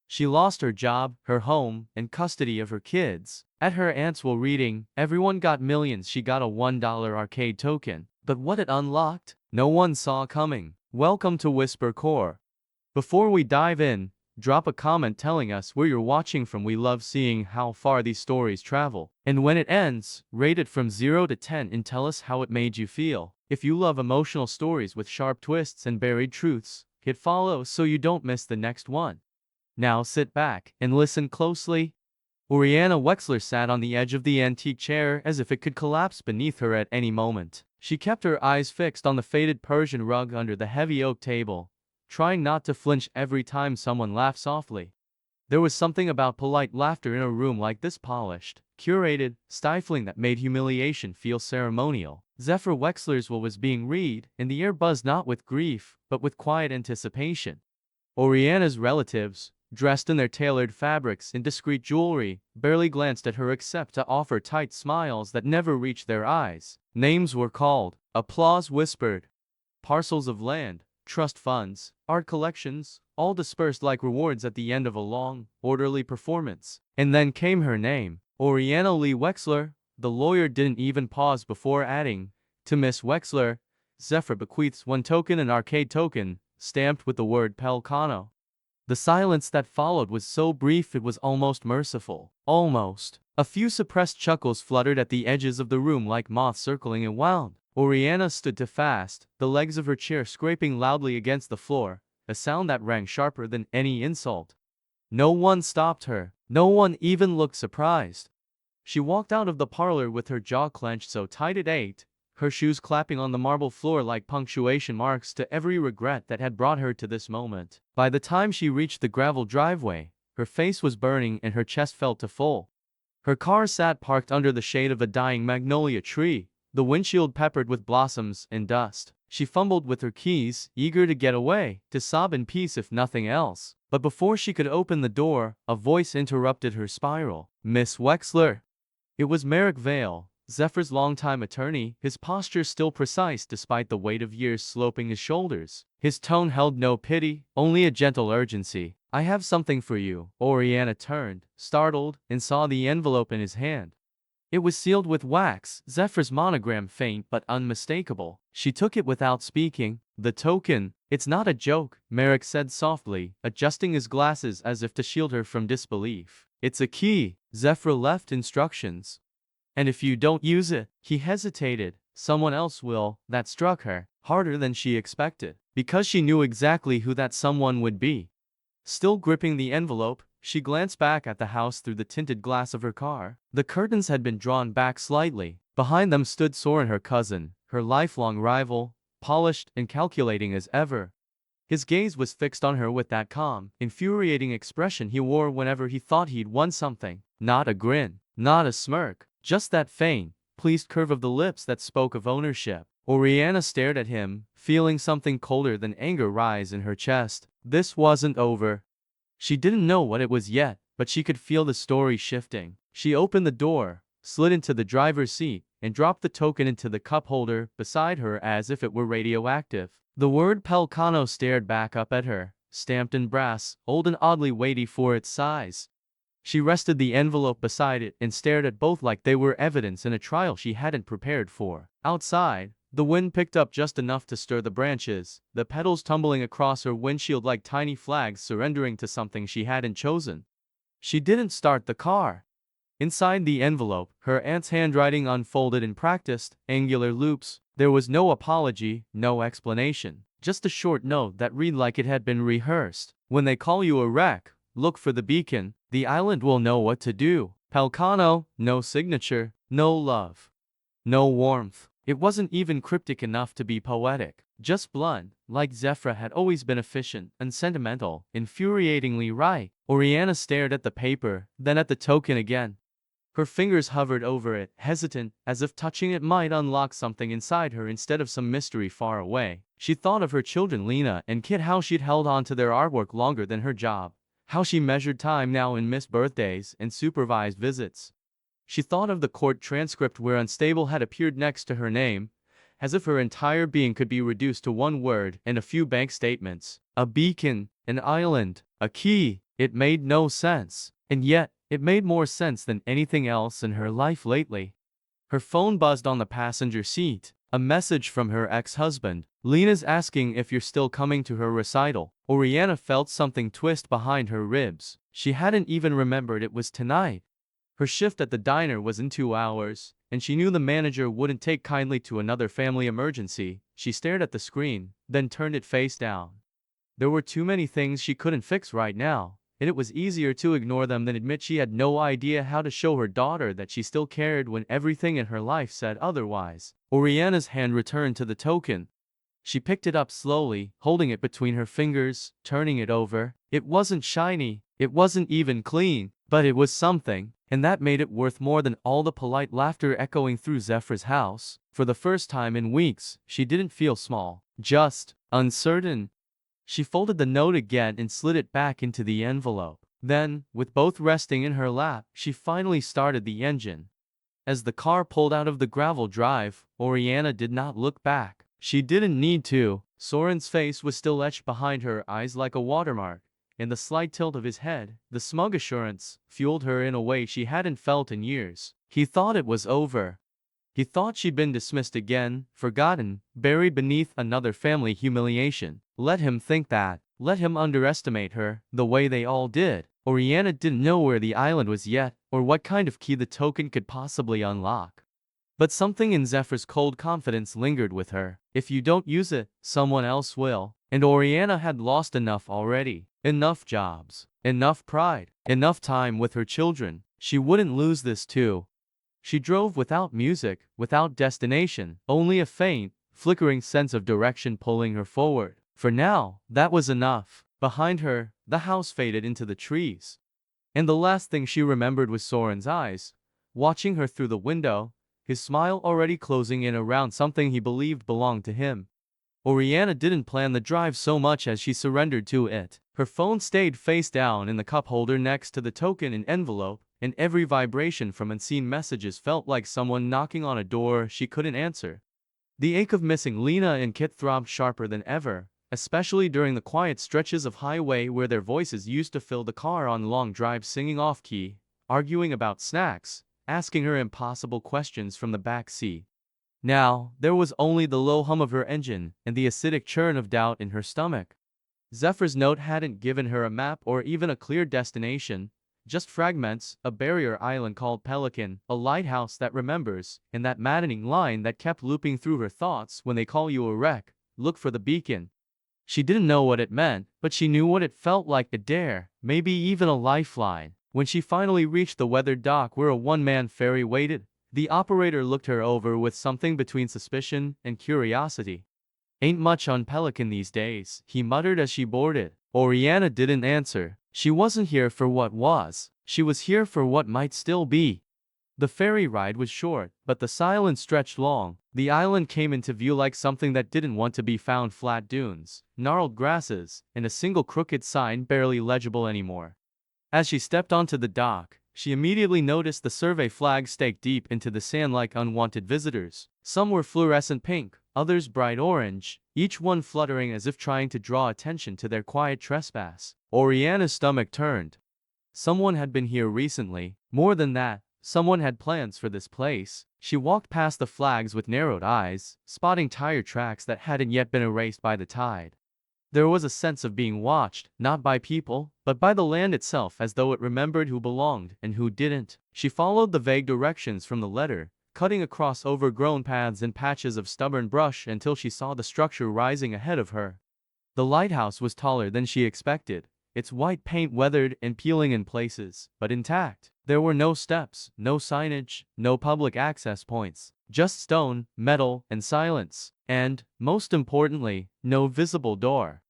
She lost her job, her home, and custody of her kids. At her aunt's while reading, everyone got millions. She got a $1 arcade token. But what it unlocked, no one saw coming. Welcome to Whisper Core. Before we dive in, drop a comment telling us where you're watching from. We love seeing how far these stories travel. And when it ends, rate it from 0 to 10 and tell us how it made you feel. If you love emotional stories with sharp twists and buried truths, hit follow so you don't miss the next one. Now sit back and listen closely. Oriana Wexler sat on the edge of the antique chair as if it could collapse beneath her at any moment. She kept her eyes fixed on the faded Persian rug under the heavy oak table, trying not to flinch every time someone laughed softly. There was something about polite laughter in a room like this, polished, curated, stifling, that made humiliation feel ceremonial. Zephyr Wexler's will was being read, and the air buzzed not with grief, but with quiet anticipation. Oriana's relatives, dressed in their tailored fabrics and discreet jewelry, barely glanced at her except to offer tight smiles that never reached their eyes. Names were called, applause whispered. Parcels of land, trust funds, art collections, all dispersed like rewards at the end of a long, orderly performance. And then came her name, Oriana Lee Wexler. The lawyer didn't even pause before adding, to Miss Wexler, Zephyr bequeaths 1 token, an arcade token, stamped with the word Pelcano. The silence that followed was so brief it was almost merciful. Almost. A few suppressed chuckles fluttered at the edges of the room like moths circling a wound. Oriana stood too fast, the legs of her chair scraping loudly against the floor, a sound that rang sharper than any insult. No one stopped her. No one even looked surprised. She walked out of the parlor with her jaw clenched so tight it ached, her shoes clapping on the marble floor like punctuation marks to every regret that had brought her to this moment. By the time she reached the gravel driveway, her face was burning and her chest felt too full. Her car sat parked under the shade of a dying magnolia tree, the windshield peppered with blossoms and dust. She fumbled with her keys, eager to get away, to sob in peace if nothing else. But before she could open the door, a voice interrupted her spiral. Miss Wexler. It was Merrick Vale, Zephyr's longtime attorney, his posture still precise despite the weight of years sloping his shoulders. His tone held no pity, only a gentle urgency. I have something for you. Oriana turned, startled, and saw the envelope in his hand. It was sealed with wax, Zephyr's monogram faint but unmistakable. She took it without speaking. The token. It's not a joke, Merrick said softly, adjusting his glasses as if to shield her from disbelief. It's a key. Zephyr left instructions. And if you don't use it, he hesitated, someone else will. That struck her, harder than she expected, because she knew exactly who that someone would be. Still gripping the envelope, she glanced back at the house through the tinted glass of her car. The curtains had been drawn back slightly. Behind them stood Soren, her cousin, her lifelong rival, polished and calculating as ever. His gaze was fixed on her with that calm, infuriating expression he wore whenever he thought he'd won something. Not a grin, not a smirk, just that faint, pleased curve of the lips that spoke of ownership. Oriana stared at him, feeling something colder than anger rise in her chest. This wasn't over. She didn't know what it was yet, but she could feel the story shifting. She opened the door, slid into the driver's seat, and dropped the token into the cup holder beside her as if it were radioactive. The word Pelcano stared back up at her, stamped in brass, old and oddly weighty for its size. She rested the envelope beside it and stared at both like they were evidence in a trial she hadn't prepared for. Outside, the wind picked up just enough to stir the branches, the petals tumbling across her windshield like tiny flags surrendering to something she hadn't chosen. She didn't start the car. Inside the envelope, her aunt's handwriting unfolded in practiced, angular loops. There was no apology, no explanation, just a short note that read like it had been rehearsed. When they call you a wreck, look for the beacon. The island will know what to do. Pelcano, no signature, no love, no warmth. It wasn't even cryptic enough to be poetic, just blunt, like Zephyr had always been efficient and sentimental, infuriatingly right. Oriana stared at the paper, then at the token again. Her fingers hovered over it, hesitant, as if touching it might unlock something inside her instead of some mystery far away. She thought of her children Lena and Kit, how she'd held on to their artwork longer than her job, how she measured time now and missed birthdays and supervised visits. She thought of the court transcript where unstable had appeared next to her name, as if her entire being could be reduced to one word and a few bank statements. A beacon, an island, a key. It made no sense. And yet, it made more sense than anything else in her life lately. Her phone buzzed on the passenger seat. A message from her ex-husband. Lena's asking if you're still coming to her recital. Oriana felt something twist behind her ribs. She hadn't even remembered it was tonight. Her shift at the diner was in 2 hours, and she knew the manager wouldn't take kindly to another family emergency. She stared at the screen, then turned it face down. There were too many things she couldn't fix right now, and it was easier to ignore them than admit she had no idea how to show her daughter that she still cared when everything in her life said otherwise. Oriana's hand returned to the token. She picked it up slowly, holding it between her fingers, turning it over. It wasn't shiny, it wasn't even clean, but it was something, and that made it worth more than all the polite laughter echoing through Zephyr's house. For the first time in weeks, she didn't feel small, just uncertain. She folded the note again and slid it back into the envelope. Then, with both resting in her lap, she finally started the engine. As the car pulled out of the gravel drive, Oriana did not look back. She didn't need to. Soren's face was still etched behind her eyes like a watermark, and the slight tilt of his head, the smug assurance, fueled her in a way she hadn't felt in years. He thought it was over. He thought she'd been dismissed again, forgotten, buried beneath another family humiliation. Let him think that. Let him underestimate her, the way they all did. Oriana didn't know where the island was yet, or what kind of key the token could possibly unlock. But something in Zephyr's cold confidence lingered with her. If you don't use it, someone else will. And Oriana had lost enough already. Enough jobs. Enough pride. Enough time with her children. She wouldn't lose this too. She drove without music, without destination, only a faint, flickering sense of direction pulling her forward. For now, that was enough. Behind her, the house faded into the trees. And the last thing she remembered was Soren's eyes, watching her through the window, his smile already closing in around something he believed belonged to him. Oriana didn't plan the drive so much as she surrendered to it. Her phone stayed face down in the cup holder next to the token and envelope, and every vibration from unseen messages felt like someone knocking on a door she couldn't answer. The ache of missing Lena and Kit throbbed sharper than ever, especially during the quiet stretches of highway where their voices used to fill the car on long drives, singing off-key, arguing about snacks, asking her impossible questions from the back seat. Now, there was only the low hum of her engine and the acidic churn of doubt in her stomach. Zephyr's note hadn't given her a map or even a clear destination, just fragments, a barrier island called Pelican, a lighthouse that remembers, and that maddening line that kept looping through her thoughts: when they call you a wreck, look for the beacon. She didn't know what it meant, but she knew what it felt like: a dare, maybe even a lifeline. When she finally reached the weathered dock where a one-man ferry waited, the operator looked her over with something between suspicion and curiosity. "Ain't much on Pelican these days," he muttered as she boarded. Oriana didn't answer. She wasn't here for what was. She was here for what might still be. The ferry ride was short, but the silence stretched long. The island came into view like something that didn't want to be found: flat dunes, gnarled grasses, and a single crooked sign barely legible anymore. As she stepped onto the dock, she immediately noticed the survey flags staked deep into the sand like unwanted visitors. Some were fluorescent pink, others bright orange, each one fluttering as if trying to draw attention to their quiet trespass. Oriana's stomach turned. Someone had been here recently. More than that, someone had plans for this place. She walked past the flags with narrowed eyes, spotting tire tracks that hadn't yet been erased by the tide. There was a sense of being watched, not by people, but by the land itself, as though it remembered who belonged and who didn't. She followed the vague directions from the letter, cutting across overgrown paths and patches of stubborn brush until she saw the structure rising ahead of her. The lighthouse was taller than she expected, its white paint weathered and peeling in places, but intact. There were no steps, no signage, no public access points. Just stone, metal, and silence. And, most importantly, no visible door.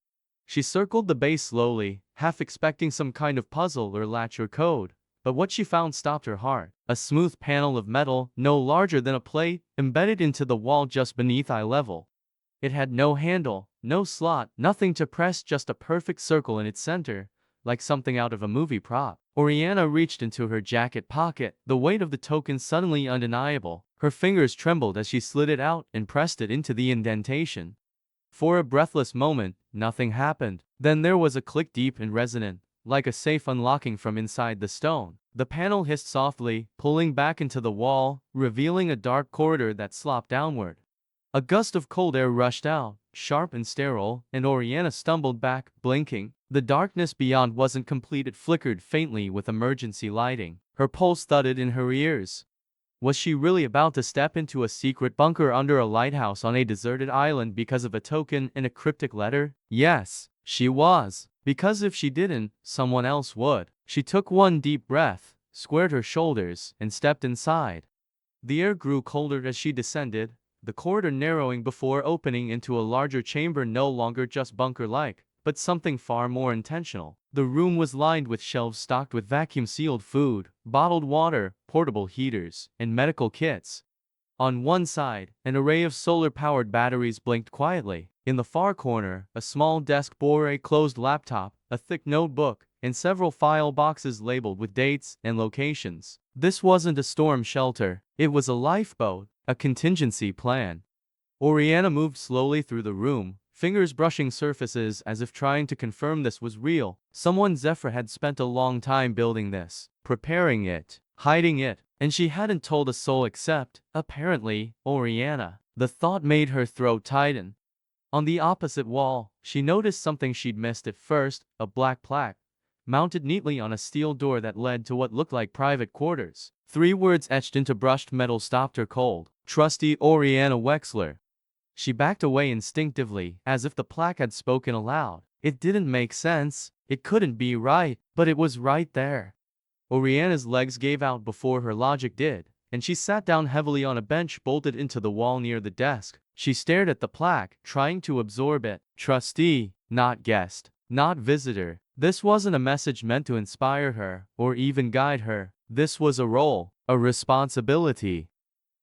She circled the base slowly, half expecting some kind of puzzle or latch or code. But what she found stopped her heart. A smooth panel of metal, no larger than a plate, embedded into the wall just beneath eye level. It had no handle, no slot, nothing to press, just a perfect circle in its center, like something out of a movie prop. Oriana reached into her jacket pocket, the weight of the token suddenly undeniable. Her fingers trembled as she slid it out and pressed it into the indentation. For a breathless moment, nothing happened. Then there was a click, deep and resonant, like a safe unlocking from inside the stone. The panel hissed softly, pulling back into the wall, revealing a dark corridor that sloped downward. A gust of cold air rushed out, sharp and sterile, and Oriana stumbled back, blinking. The darkness beyond wasn't complete, it flickered faintly with emergency lighting. Her pulse thudded in her ears. Was she really about to step into a secret bunker under a lighthouse on a deserted island because of a token in a cryptic letter? Yes, she was. Because if she didn't, someone else would. She took one deep breath, squared her shoulders, and stepped inside. The air grew colder as she descended, the corridor narrowing before opening into a larger chamber, no longer just bunker-like, but something far more intentional. The room was lined with shelves stocked with vacuum-sealed food, bottled water, portable heaters, and medical kits. On one side, an array of solar-powered batteries blinked quietly. In the far corner, a small desk bore a closed laptop, a thick notebook, and several file boxes labeled with dates and locations. This wasn't a storm shelter, it was a lifeboat, a contingency plan. Oriana moved slowly through the room, fingers brushing surfaces as if trying to confirm this was real. Someone Zephyr had spent a long time building this, preparing it, hiding it, and she hadn't told a soul except, apparently, Oriana. The thought made her throat tighten. On the opposite wall, she noticed something she'd missed at first, a black plaque, mounted neatly on a steel door that led to what looked like private quarters. 3 words etched into brushed metal stopped her cold. Trustee Oriana Wexler. She backed away instinctively, as if the plaque had spoken aloud. It didn't make sense, it couldn't be right, but it was right there. Oriana's legs gave out before her logic did, and she sat down heavily on a bench bolted into the wall near the desk. She stared at the plaque, trying to absorb it. Trustee, not guest, not visitor. This wasn't a message meant to inspire her, or even guide her. This was a role, a responsibility.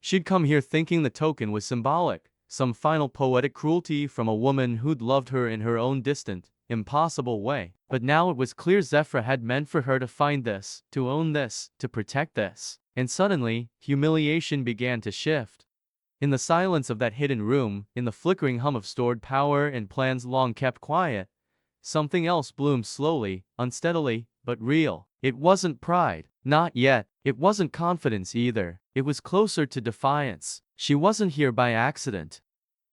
She'd come here thinking the token was symbolic, some final poetic cruelty from a woman who'd loved her in her own distant, impossible way. But now it was clear Zephyr had meant for her to find this, to own this, to protect this. And suddenly, humiliation began to shift. In the silence of that hidden room, in the flickering hum of stored power and plans long kept quiet, something else bloomed slowly, unsteadily, but real. It wasn't pride. Not yet. It wasn't confidence either. It was closer to defiance. She wasn't here by accident.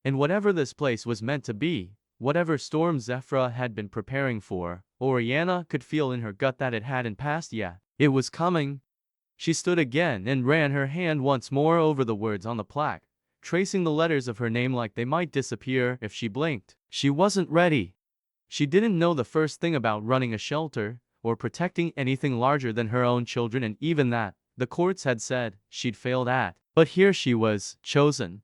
And whatever this place was meant to be, whatever storm Zephyr had been preparing for, Oriana could feel in her gut that it hadn't passed yet. It was coming. She stood again and ran her hand once more over the words on the plaque, tracing the letters of her name like they might disappear if she blinked. She wasn't ready. She didn't know the first thing about running a shelter, or protecting anything larger than her own children, and even that, the courts had said, she'd failed at. But here she was, chosen.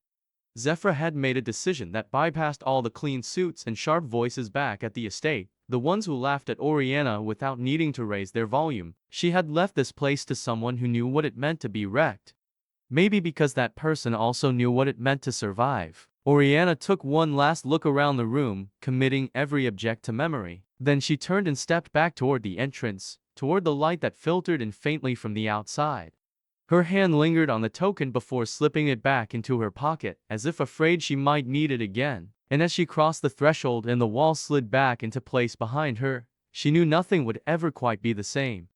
Zephyr had made a decision that bypassed all the clean suits and sharp voices back at the estate, the ones who laughed at Oriana without needing to raise their volume. She had left this place to someone who knew what it meant to be wrecked. Maybe because that person also knew what it meant to survive. Oriana took one last look around the room, committing every object to memory. Then she turned and stepped back toward the entrance, toward the light that filtered in faintly from the outside. Her hand lingered on the token before slipping it back into her pocket, as if afraid she might need it again. And as she crossed the threshold and the wall slid back into place behind her, she knew nothing would ever quite be the same.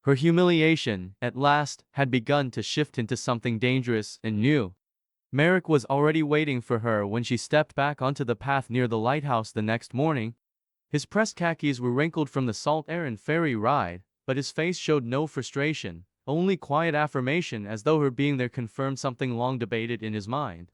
Her humiliation, at last, had begun to shift into something dangerous and new. Merrick was already waiting for her when she stepped back onto the path near the lighthouse the next morning. His pressed khakis were wrinkled from the salt air and ferry ride, but his face showed no frustration, only quiet affirmation, as though her being there confirmed something long debated in his mind.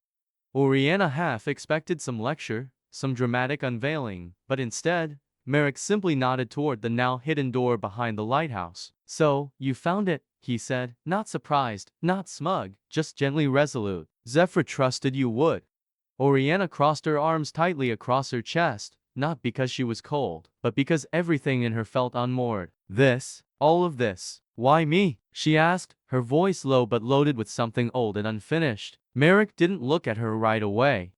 Oriana half expected some lecture, some dramatic unveiling, but instead, Merrick simply nodded toward the now hidden door behind the lighthouse. "So, you found it," he said, not surprised, not smug, just gently resolute. "Zephyr trusted you would." Oriana crossed her arms tightly across her chest, not because she was cold, but because everything in her felt unmoored. "This, all of this, why me?" she asked, her voice low but loaded with something old and unfinished. Merrick didn't look at her right away.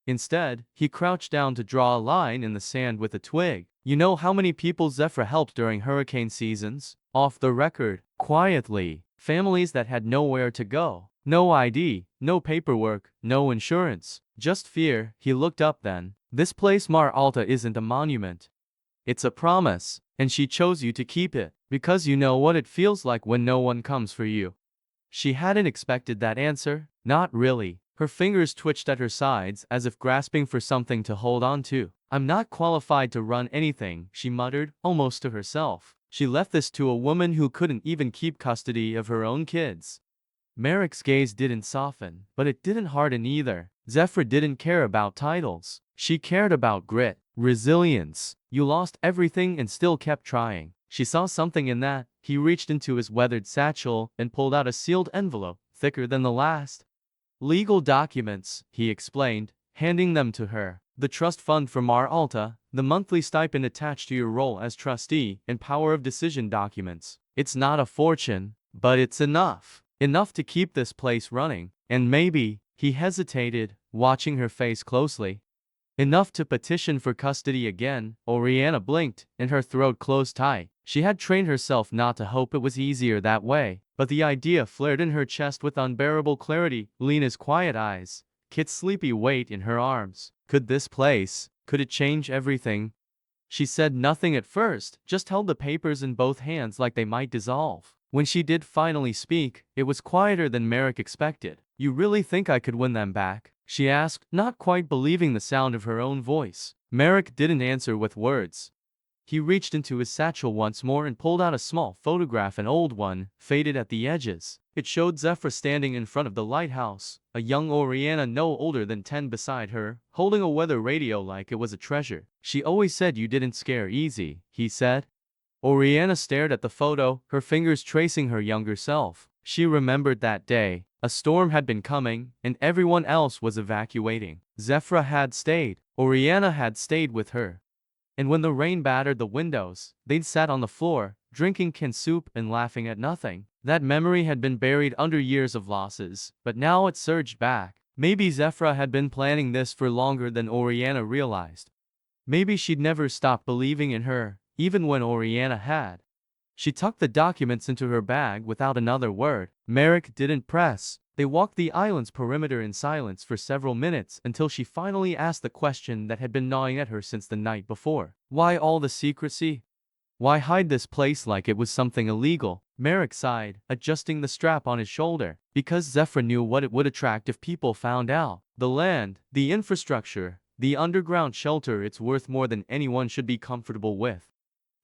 Instead, he crouched down to draw a line in the sand with a twig. "You know how many people Zephyr helped during hurricane seasons? Off the record, quietly. Families that had nowhere to go. No ID, no paperwork, no insurance. Just fear." He looked up then. "This place Mar Alta isn't a monument. It's a promise. And she chose you to keep it, because you know what it feels like when no one comes for you. She hadn't expected that answer, not really. Her fingers twitched at her sides as if grasping for something to hold on to. I'm not qualified to run anything, she muttered, almost to herself. She left this to a woman who couldn't even keep custody of her own kids. Merrick's gaze didn't soften, but it didn't harden either. Zephyr didn't care about titles. She cared about grit, resilience. You lost everything and still kept trying. She saw something in that. He reached into his weathered satchel and pulled out a sealed envelope, thicker than the last. Legal documents, he explained, handing them to her. The trust fund for Mar Alta, the monthly stipend attached to your role as trustee, and power of decision documents. It's not a fortune, but it's enough. Enough to keep this place running. And maybe, he hesitated, watching her face closely. Enough to petition for custody again. Oriana blinked, and her throat closed tight. She had trained herself not to hope it was easier that way, but the idea flared in her chest with unbearable clarity. Lena's quiet eyes, Kit's sleepy weight in her arms. Could this place, could it change everything? She said nothing at first, just held the papers in both hands like they might dissolve. When she did finally speak, it was quieter than Merrick expected. You really think I could win them back? She asked, not quite believing the sound of her own voice. Merrick didn't answer with words. He reached into his satchel once more and pulled out a small photograph, an old one, faded at the edges. It showed Zephyr standing in front of the lighthouse, a young Oriana no older than 10 beside her, holding a weather radio like it was a treasure. She always said you didn't scare easy, he said. Oriana stared at the photo, her fingers tracing her younger self. She remembered that day. A storm had been coming, and everyone else was evacuating. Zephyr had stayed. Oriana had stayed with her. And when the rain battered the windows, they'd sat on the floor, drinking canned soup and laughing at nothing. That memory had been buried under years of losses, but now it surged back. Maybe Zephyr had been planning this for longer than Oriana realized. Maybe she'd never stopped believing in her, even when Oriana had. She tucked the documents into her bag without another word. Merrick didn't press. They walked the island's perimeter in silence for several minutes until she finally asked the question that had been gnawing at her since the night before. Why all the secrecy? Why hide this place like it was something illegal? Merrick sighed, adjusting the strap on his shoulder. Because Zephyr knew what it would attract if people found out. The land, the infrastructure, the underground shelter. It's worth more than anyone should be comfortable with.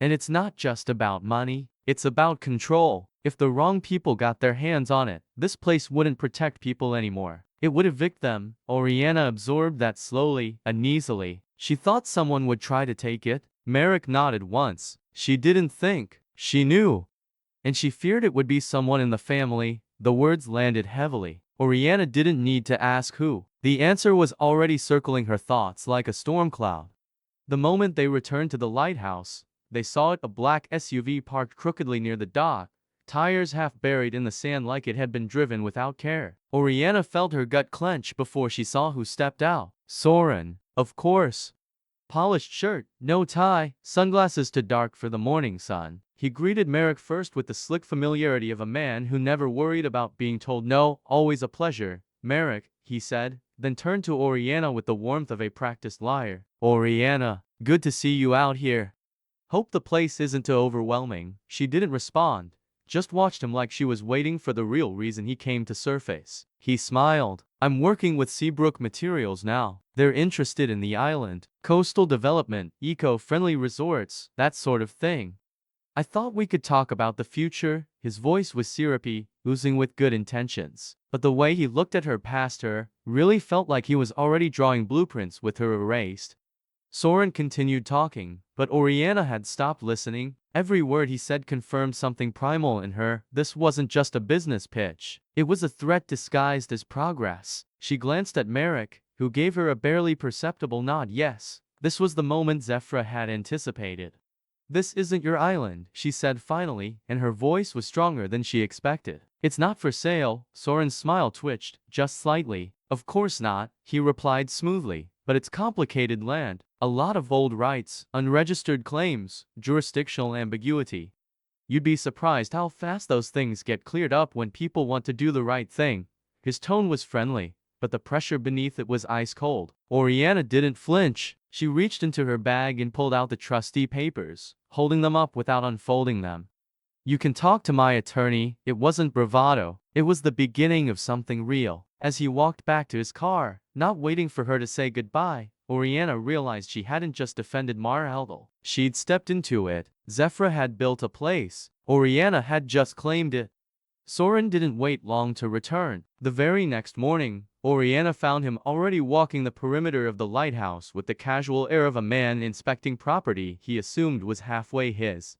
And it's not just about money, it's about control. If the wrong people got their hands on it, this place wouldn't protect people anymore. It would evict them. Oriana absorbed that slowly, uneasily. She thought someone would try to take it. Merrick nodded once. She didn't think. She knew. And she feared it would be someone in the family. The words landed heavily. Oriana didn't need to ask who. The answer was already circling her thoughts like a storm cloud. The moment they returned to the lighthouse, they saw it, a black SUV parked crookedly near the dock, tires half buried in the sand like it had been driven without care. Oriana felt her gut clench before she saw who stepped out. Soren, of course. Polished shirt, no tie, sunglasses too dark for the morning sun. He greeted Merrick first with the slick familiarity of a man who never worried about being told no. Always a pleasure, Merrick, he said, then turned to Oriana with the warmth of a practiced liar. Oriana, good to see you out here. Hope the place isn't too overwhelming. She didn't respond, just watched him like she was waiting for the real reason he came to surface. He smiled. I'm working with Seabrook Materials now. They're interested in the island, coastal development, eco-friendly resorts, that sort of thing. I thought we could talk about the future. His voice was syrupy, oozing with good intentions. But the way he looked at her past her really felt like he was already drawing blueprints with her erased. Soren continued talking, but Oriana had stopped listening. Every word he said confirmed something primal in her. This wasn't just a business pitch. It was a threat disguised as progress. She glanced at Merrick, who gave her a barely perceptible nod. Yes, this was the moment Zephyr had anticipated. This isn't your island, she said finally, and her voice was stronger than she expected. It's not for sale. Soren's smile twitched, just slightly. Of course not, he replied smoothly, but it's complicated land. A lot of old rights, unregistered claims, jurisdictional ambiguity. You'd be surprised how fast those things get cleared up when people want to do the right thing. His tone was friendly, but the pressure beneath it was ice cold. Oriana didn't flinch. She reached into her bag and pulled out the trustee papers, holding them up without unfolding them. You can talk to my attorney. It wasn't bravado. It was the beginning of something real. As he walked back to his car, not waiting for her to say goodbye, Oriana realized she hadn't just defended Mar Eldel. She'd stepped into it. Zephyr had built a place. Oriana had just claimed it. Soren didn't wait long to return. The very next morning, Oriana found him already walking the perimeter of the lighthouse with the casual air of a man inspecting property he assumed was halfway his.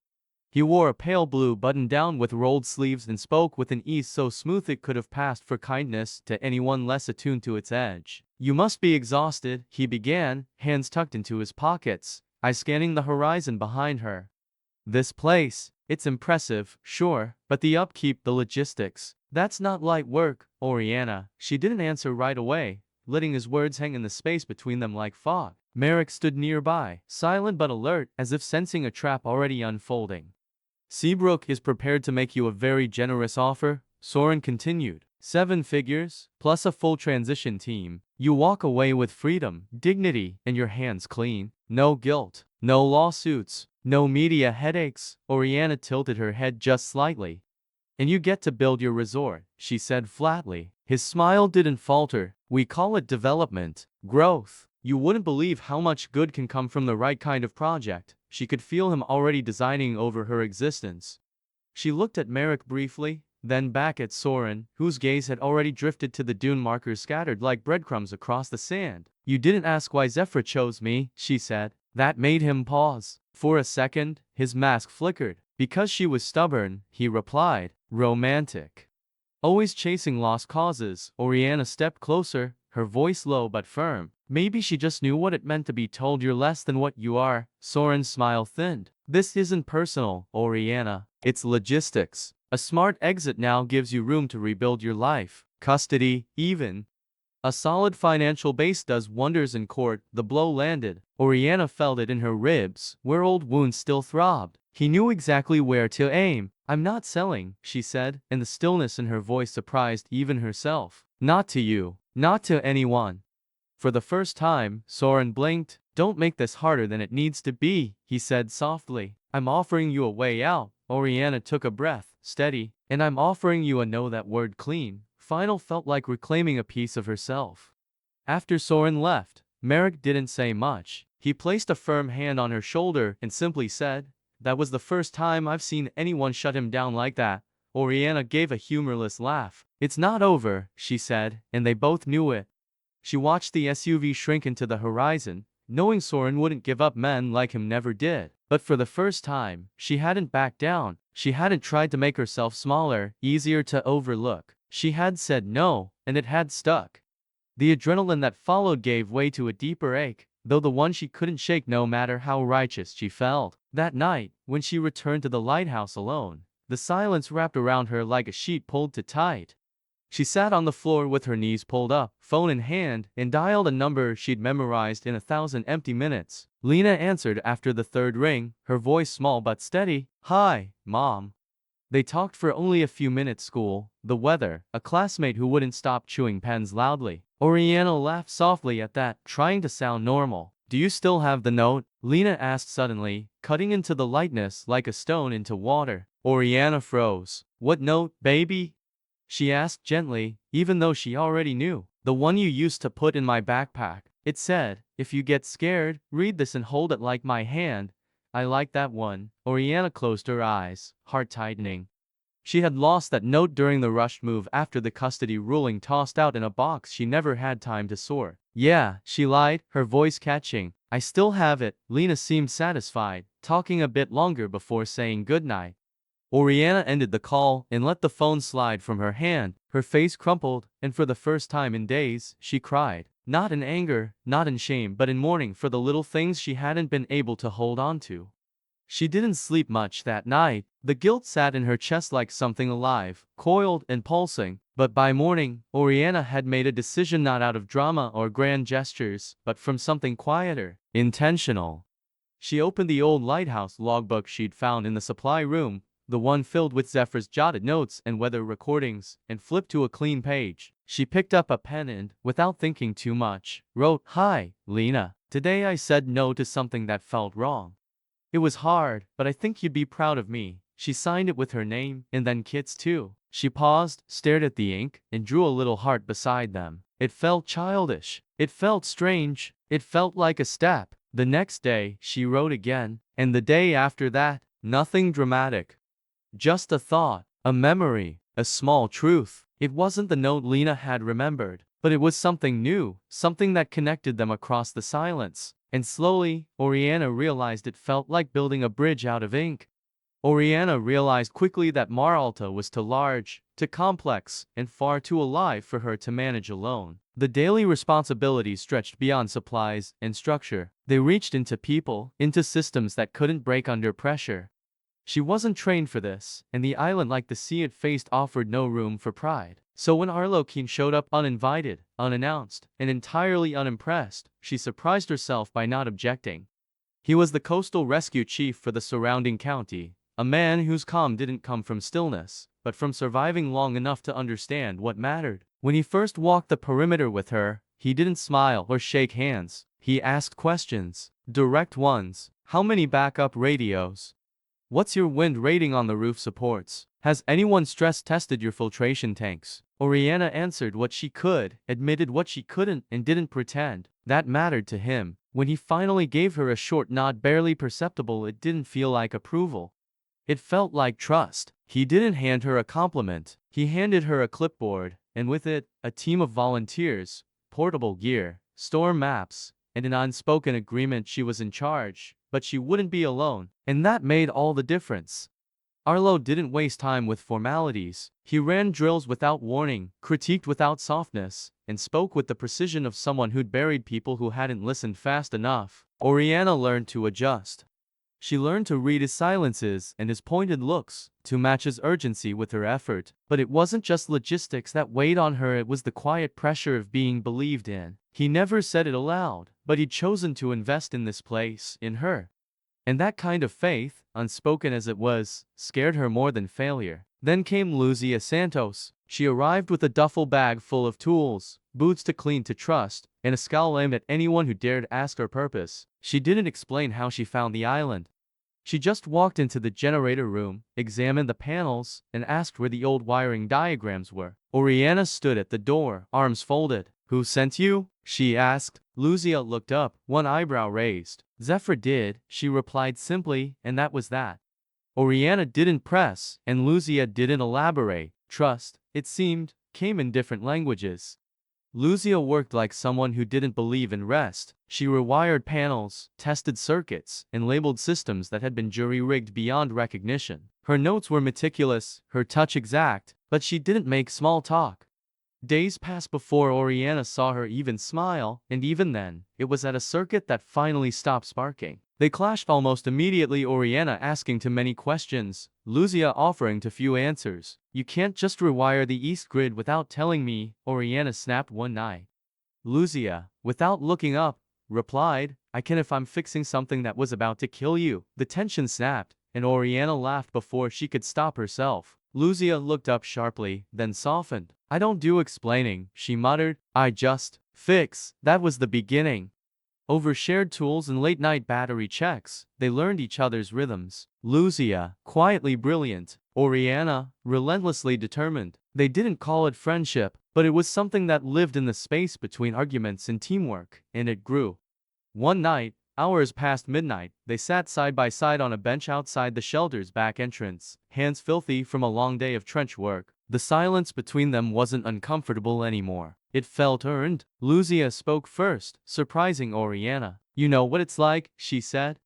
He wore a pale blue button-down with rolled sleeves and spoke with an ease so smooth it could have passed for kindness to anyone less attuned to its edge. "You must be exhausted," he began, hands tucked into his pockets, eyes scanning the horizon behind her. "This place, it's impressive, sure, but the upkeep, the logistics, that's not light work." Oriana, she didn't answer right away, letting his words hang in the space between them like fog. Merrick stood nearby, silent but alert, as if sensing a trap already unfolding. "Seabrook is prepared to make you a very generous offer," Soren continued. "7 figures, plus a full transition team. You walk away with freedom, dignity, and your hands clean. No guilt, no lawsuits, no media headaches." Oriana tilted her head just slightly. "And you get to build your resort," she said flatly. His smile didn't falter. "We call it development, growth. You wouldn't believe how much good can come from the right kind of project." She could feel him already designing over her existence. She looked at Merrick briefly, then back at Soren, whose gaze had already drifted to the dune markers scattered like breadcrumbs across the sand. "You didn't ask why Zephyr chose me," she said. That made him pause. For a second, his mask flickered. "Because she was stubborn," he replied. "Romantic. Always chasing lost causes." Oriana stepped closer, her voice low but firm. "Maybe she just knew what it meant to be told you're less than what you are." Soren's smile thinned. "This isn't personal, Oriana. It's logistics. A smart exit now gives you room to rebuild your life. Custody, even. A solid financial base does wonders in court." The blow landed. Oriana felt it in her ribs, where old wounds still throbbed. He knew exactly where to aim. "I'm not selling," she said, and the stillness in her voice surprised even herself. "Not to you. Not to anyone." For the first time, Soren blinked. "Don't make this harder than it needs to be," he said softly. "I'm offering you a way out." Oriana took a breath, steady. "And I'm offering you a no." That word, clean, final, felt like reclaiming a piece of herself. After Soren left, Merrick didn't say much. He placed a firm hand on her shoulder and simply said, "That was the first time I've seen anyone shut him down like that." Oriana gave a humorless laugh. "It's not over," she said, and they both knew it. She watched the SUV shrink into the horizon, knowing Soren wouldn't give up. Men like him never did. But for the first time, she hadn't backed down. She hadn't tried to make herself smaller, easier to overlook. She had said no, and it had stuck. The adrenaline that followed gave way to a deeper ache, though the one she couldn't shake no matter how righteous she felt. That night, when she returned to the lighthouse alone, the silence wrapped around her like a sheet pulled too tight. She sat on the floor with her knees pulled up, phone in hand, and dialed a number she'd memorized in 1,000 empty minutes. Lena answered after the third ring, her voice small but steady. "Hi, Mom." They talked for only a few minutes. School, the weather, a classmate who wouldn't stop chewing pens loudly. Oriana laughed softly at that, trying to sound normal. "Do you still have the note?" Lena asked suddenly, cutting into the lightness like a stone into water. Oriana froze. "What note, baby?" she asked gently, even though she already knew. "The one you used to put in my backpack. It said, 'If you get scared, read this and hold it like my hand.' I like that one." Oriana closed her eyes, heart tightening. She had lost that note during the rushed move after the custody ruling, tossed out in a box she never had time to sort. "Yeah," she lied, her voice catching. "I still have it." Lena seemed satisfied, talking a bit longer before saying goodnight. Oriana ended the call and let the phone slide from her hand. Her face crumpled, and for the first time in days, she cried. Not in anger, not in shame, but in mourning for the little things she hadn't been able to hold on to. She didn't sleep much that night. The guilt sat in her chest like something alive, coiled and pulsing. But by morning, Oriana had made a decision, not out of drama or grand gestures, but from something quieter, intentional. She opened the old Lighthouse logbook she'd found in the supply room, the one filled with Zephyr's jotted notes and weather recordings, and flipped to a clean page. She picked up a pen and, without thinking too much, wrote, "Hi, Lena. Today I said no to something that felt wrong. It was hard, but I think you'd be proud of me." She signed it with her name, and then Kit's too. She paused, stared at the ink, and drew a little heart beside them. It felt childish. It felt strange. It felt like a step. The next day, she wrote again, and the day after that, nothing dramatic. Just a thought, a memory, a small truth. It wasn't the note Lena had remembered, but it was something new, something that connected them across the silence. And slowly, Oriana realized it felt like building a bridge out of ink. Oriana realized quickly that Maralta was too large, too complex, and far too alive for her to manage alone. The daily responsibilities stretched beyond supplies and structure. They reached into people, into systems that couldn't break under pressure. She wasn't trained for this, and the island like the sea it faced offered no room for pride. So when Arlequin showed up uninvited, unannounced, and entirely unimpressed, she surprised herself by not objecting. He was the coastal rescue chief for the surrounding county, a man whose calm didn't come from stillness, but from surviving long enough to understand what mattered. When he first walked the perimeter with her, he didn't smile or shake hands. He asked questions, direct ones. How many backup radios? What's your wind rating on the roof supports? Has anyone stress tested your filtration tanks? Oriana answered what she could, admitted what she couldn't, and didn't pretend. That mattered to him. When he finally gave her a short nod barely perceptible, it didn't feel like approval. It felt like trust. He didn't hand her a compliment. He handed her a clipboard, and with it, a team of volunteers, portable gear, storm maps, and an unspoken agreement she was in charge, but she wouldn't be alone, and that made all the difference. Arlo didn't waste time with formalities. He ran drills without warning, critiqued without softness, and spoke with the precision of someone who'd buried people who hadn't listened fast enough. Oriana learned to adjust. She learned to read his silences and his pointed looks, to match his urgency with her effort. But it wasn't just logistics that weighed on her, it was the quiet pressure of being believed in. He never said it aloud, but he'd chosen to invest in this place, in her. And that kind of faith, unspoken as it was, scared her more than failure. Then came Luzia Santos. She arrived with a duffel bag full of tools, boots to clean to trust, and a scowl aimed at anyone who dared ask her purpose. She didn't explain how she found the island. She just walked into the generator room, examined the panels, and asked where the old wiring diagrams were. Oriana stood at the door, arms folded. "Who sent you?" she asked. Luzia looked up, one eyebrow raised. "Zephyr did," she replied simply, and that was that. Oriana didn't press, and Luzia didn't elaborate. Trust, it seemed, came in different languages. Luzia worked like someone who didn't believe in rest. She rewired panels, tested circuits, and labeled systems that had been jury-rigged beyond recognition. Her notes were meticulous, her touch exact, but she didn't make small talk. Days passed before Oriana saw her even smile, and even then, it was at a circuit that finally stopped sparking. They clashed almost immediately, Oriana asking too many questions, Luzia offering too few answers. "You can't just rewire the east grid without telling me," Oriana snapped one night. Luzia, without looking up, replied, "I can if I'm fixing something that was about to kill you." The tension snapped, and Oriana laughed before she could stop herself. Luzia looked up sharply, then softened. "I don't do explaining," she muttered. "I just fix." That was the beginning. Over shared tools and late-night battery checks, they learned each other's rhythms. Luzia, quietly brilliant. Oriana, relentlessly determined. They didn't call it friendship, but it was something that lived in the space between arguments and teamwork, and it grew. One night, hours past midnight, they sat side by side on a bench outside the shelter's back entrance, hands filthy from a long day of trench work. The silence between them wasn't uncomfortable anymore. It felt earned. Luzia spoke first, surprising Oriana. "You know what it's like," she said.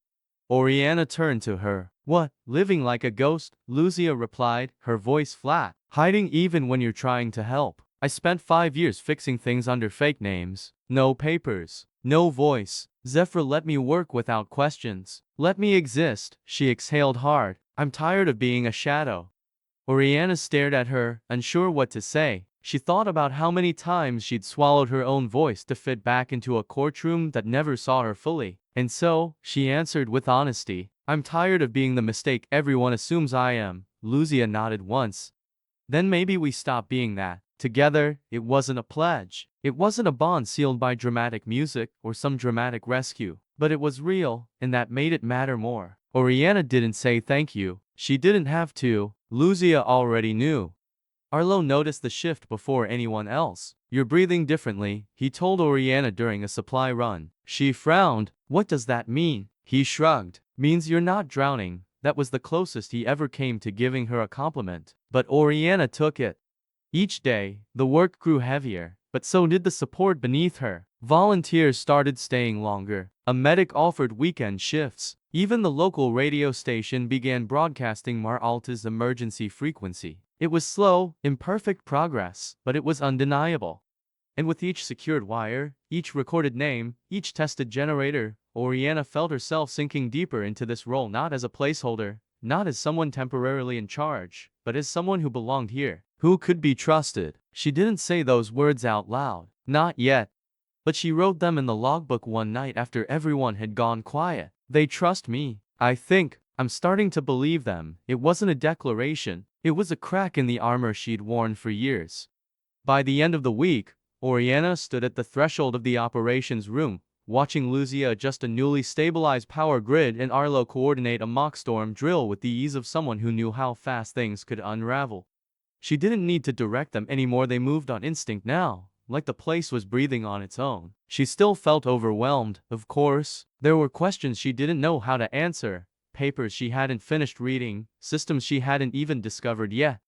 Oriana turned to her. "What, living like a ghost?" Luzia replied, her voice flat. "Hiding even when you're trying to help. I spent 5 years fixing things under fake names. No papers. No voice. Zephyr let me work without questions. Let me exist." She exhaled hard. "I'm tired of being a shadow." Oriana stared at her, unsure what to say. She thought about how many times she'd swallowed her own voice to fit back into a courtroom that never saw her fully. And so, she answered with honesty, "I'm tired of being the mistake everyone assumes I am." Luzia nodded once. "Then maybe we stop being that." Together, it wasn't a pledge. It wasn't a bond sealed by dramatic music or some dramatic rescue. But it was real, and that made it matter more. Oriana didn't say thank you. She didn't have to. Lucia already knew. Arlo noticed the shift before anyone else. You're breathing differently, he told Oriana during a supply run. She frowned. What does that mean? He shrugged. Means you're not drowning. That was the closest he ever came to giving her a compliment. But Oriana took it. Each day, the work grew heavier, but so did the support beneath her. Volunteers started staying longer. A medic offered weekend shifts. Even the local radio station began broadcasting Mar Alta's emergency frequency. It was slow, imperfect progress, but it was undeniable. And with each secured wire, each recorded name, each tested generator, Oriana felt herself sinking deeper into this role, not as a placeholder, not as someone temporarily in charge, but as someone who belonged here, who could be trusted. She didn't say those words out loud, not yet. But she wrote them in the logbook one night after everyone had gone quiet. They trust me. I think. I'm starting to believe them. It wasn't a declaration. It was a crack in the armor she'd worn for years. By the end of the week, Oriana stood at the threshold of the operations room, watching Lucia adjust a newly stabilized power grid and Arlo coordinate a mock storm drill with the ease of someone who knew how fast things could unravel. She didn't need to direct them anymore, they moved on instinct now, like the place was breathing on its own. She still felt overwhelmed, of course. There were questions she didn't know how to answer, papers she hadn't finished reading, systems she hadn't even discovered yet.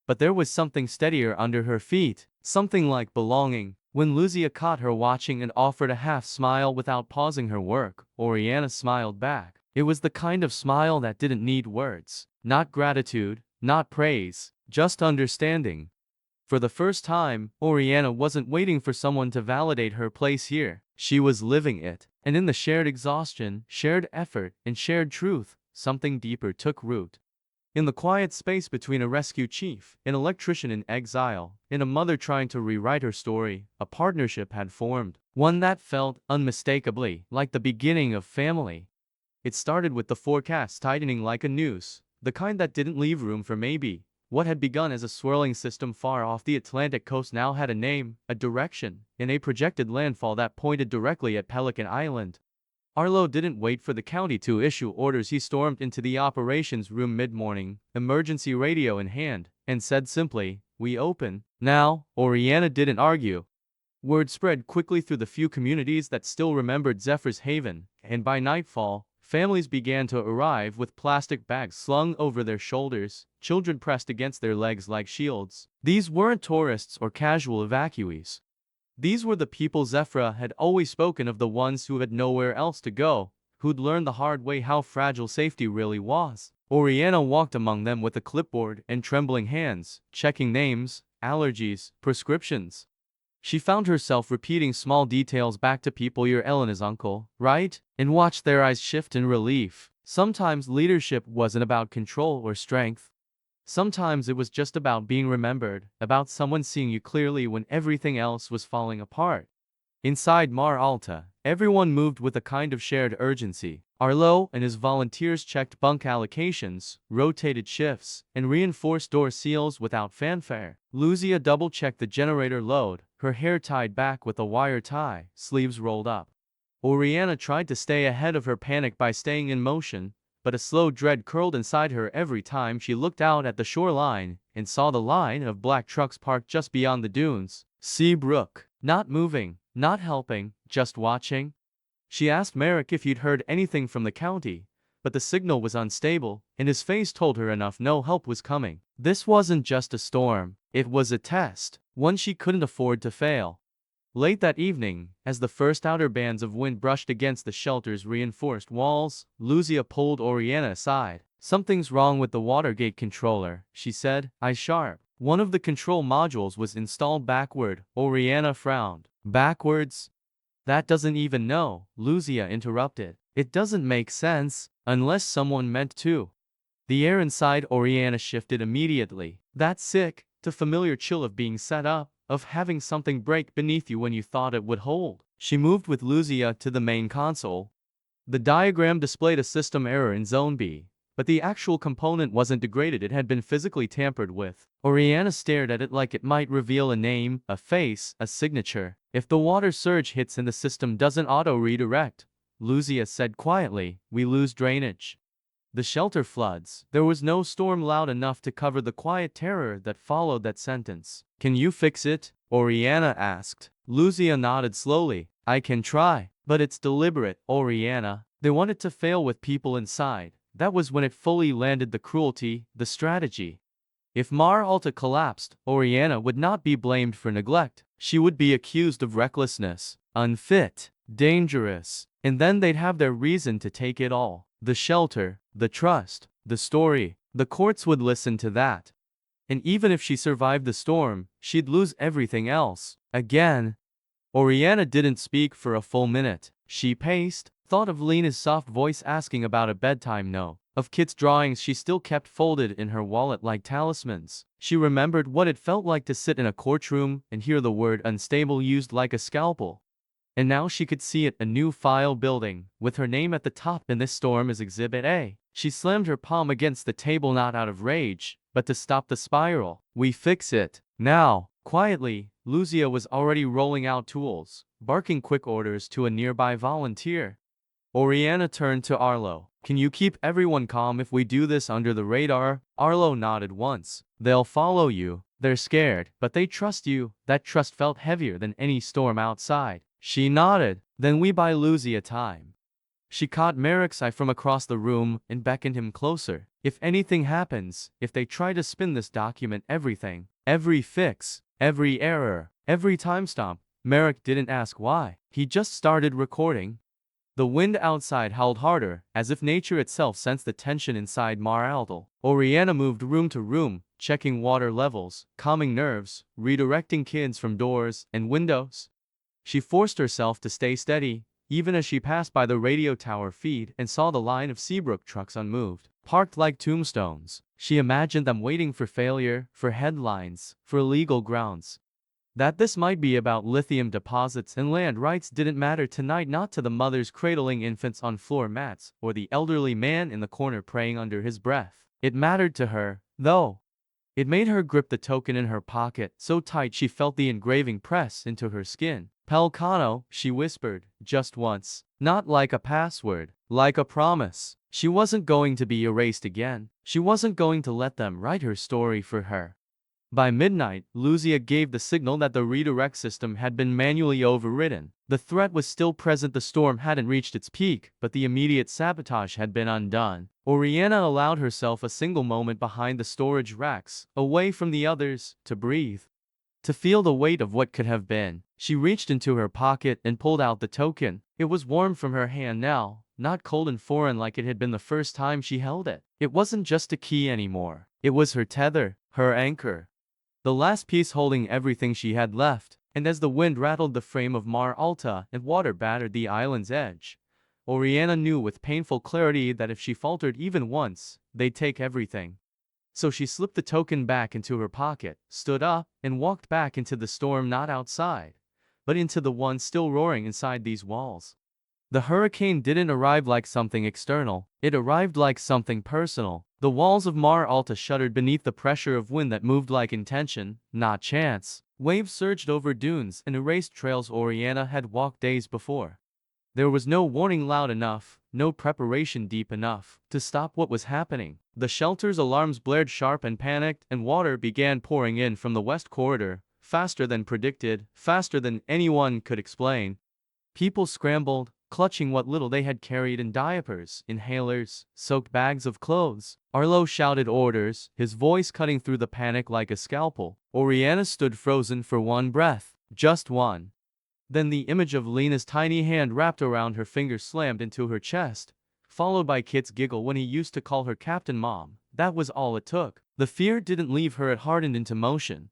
But there was something steadier under her feet, something like belonging. When Lucia caught her watching and offered a half smile without pausing her work, Oriana smiled back. It was the kind of smile that didn't need words. Not gratitude, not praise, just understanding. For the first time, Oriana wasn't waiting for someone to validate her place here. She was living it. And in the shared exhaustion, shared effort, and shared truth, something deeper took root. In the quiet space between a rescue chief, an electrician in exile, and a mother trying to rewrite her story, a partnership had formed. One that felt, unmistakably, like the beginning of family. It started with the forecast tightening like a noose, the kind that didn't leave room for maybe. What had begun as a swirling system far off the Atlantic coast now had a name, a direction, and a projected landfall that pointed directly at Pelican Island. Arlo didn't wait for the county to issue orders. He stormed into the operations room mid-morning, emergency radio in hand, and said simply, "We open." Now, Oriana didn't argue. Word spread quickly through the few communities that still remembered Zephyr's Haven, and by nightfall, families began to arrive with plastic bags slung over their shoulders, children pressed against their legs like shields. These weren't tourists or casual evacuees. These were the people Zephyr had always spoken of, the ones who had nowhere else to go, who'd learned the hard way how fragile safety really was. Oriana walked among them with a clipboard and trembling hands, checking names, allergies, prescriptions. She found herself repeating small details back to people. "You're Elena's uncle, right?" And watched their eyes shift in relief. Sometimes leadership wasn't about control or strength. Sometimes it was just about being remembered, about someone seeing you clearly when everything else was falling apart. Inside Mar Alta, everyone moved with a kind of shared urgency. Arlo and his volunteers checked bunk allocations, rotated shifts, and reinforced door seals without fanfare. Lucia double-checked the generator load, her hair tied back with a wire tie, sleeves rolled up. Oriana tried to stay ahead of her panic by staying in motion, but a slow dread curled inside her every time she looked out at the shoreline and saw the line of black trucks parked just beyond the dunes. Seabrook, not moving, not helping, just watching. She asked Merrick if he'd heard anything from the county, but the signal was unstable, and his face told her enough: no help was coming. This wasn't just a storm, it was a test, one she couldn't afford to fail. Late that evening, as the first outer bands of wind brushed against the shelter's reinforced walls, Lucia pulled Oriana aside. "Something's wrong with the Watergate controller," she said, eyes sharp. One of the control modules was installed backward. Oriana frowned. "Backwards? That doesn't even know," Lucia interrupted. "It doesn't make sense, unless someone meant to." The air inside Oriana shifted immediately. That sick, to familiar chill of being set up, of having something break beneath you when you thought it would hold. She moved with Lucia to the main console. The diagram displayed a system error in Zone B, but the actual component wasn't degraded, it had been physically tampered with. Oriana stared at it like it might reveal a name, a face, a signature. If the water surge hits and the system doesn't auto-redirect, Lucia said quietly, we lose drainage. The shelter floods. There was no storm loud enough to cover the quiet terror that followed that sentence. Can you fix it? Oriana asked. Lucia nodded slowly. I can try. But it's deliberate, Oriana. They wanted to fail with people inside. That was when it fully landed, the cruelty, the strategy. If Mar Alta collapsed, Oriana would not be blamed for neglect. She would be accused of recklessness, unfit, dangerous. And then they'd have their reason to take it all. The shelter, the trust, the story. The courts would listen to that. And even if she survived the storm, she'd lose everything else. Again. Oriana didn't speak for a full minute. She paced, thought of Lena's soft voice asking about a bedtime note, of Kit's drawings she still kept folded in her wallet like talismans. She remembered what it felt like to sit in a courtroom and hear the word unstable used like a scalpel. And now she could see it, a new file building, with her name at the top, and this storm is Exhibit A. She slammed her palm against the table, not out of rage, but to stop the spiral. We fix it. Now. Quietly, Lucia was already rolling out tools, barking quick orders to a nearby volunteer. Oriana turned to Arlo. Can you keep everyone calm if we do this under the radar? Arlo nodded once. They'll follow you. They're scared, but they trust you. That trust felt heavier than any storm outside. She nodded. Then we buy Lucia time. She caught Merrick's eye from across the room and beckoned him closer. If anything happens, if they try to spin this document, everything, every fix, every error, every timestamp. Merrick didn't ask why. He just started recording. The wind outside howled harder, as if nature itself sensed the tension inside Mar Alta. Oriana moved room to room, checking water levels, calming nerves, redirecting kids from doors and windows. She forced herself to stay steady, even as she passed by the radio tower feed and saw the line of Seabrook trucks unmoved, parked like tombstones. She imagined them waiting for failure, for headlines, for legal grounds. That this might be about lithium deposits and land rights didn't matter tonight, not to the mothers cradling infants on floor mats, or the elderly man in the corner praying under his breath. It mattered to her, though. It made her grip the token in her pocket so tight she felt the engraving press into her skin. Pelcano, she whispered, just once. Not like a password, like a promise. She wasn't going to be erased again. She wasn't going to let them write her story for her. By midnight, Lucia gave the signal that the redirect system had been manually overridden. The threat was still present, the storm hadn't reached its peak, but the immediate sabotage had been undone. Oriana allowed herself a single moment behind the storage racks, away from the others, to breathe. To feel the weight of what could have been. She reached into her pocket and pulled out the token. It was warm from her hand now, not cold and foreign like it had been the first time she held it. It wasn't just a key anymore. It was her tether, her anchor. The last piece holding everything she had left. And as the wind rattled the frame of Mar Alta and water battered the island's edge, Oriana knew with painful clarity that if she faltered even once, they'd take everything. So she slipped the token back into her pocket, stood up, and walked back into the storm, not outside, but into the one still roaring inside these walls. The hurricane didn't arrive like something external, it arrived like something personal. The walls of Mar Alta shuddered beneath the pressure of wind that moved like intention, not chance. Waves surged over dunes and erased trails Oriana had walked days before. There was no warning loud enough, no preparation deep enough, to stop what was happening. The shelter's alarms blared sharp and panicked, and water began pouring in from the west corridor, faster than predicted, faster than anyone could explain. People scrambled, clutching what little they had carried in diapers, inhalers, soaked bags of clothes. Arlo shouted orders, his voice cutting through the panic like a scalpel. Oriana stood frozen for one breath, just one. Then the image of Lena's tiny hand wrapped around her finger slammed into her chest, followed by Kit's giggle when he used to call her Captain Mom. That was all it took. The fear didn't leave her, it hardened into motion.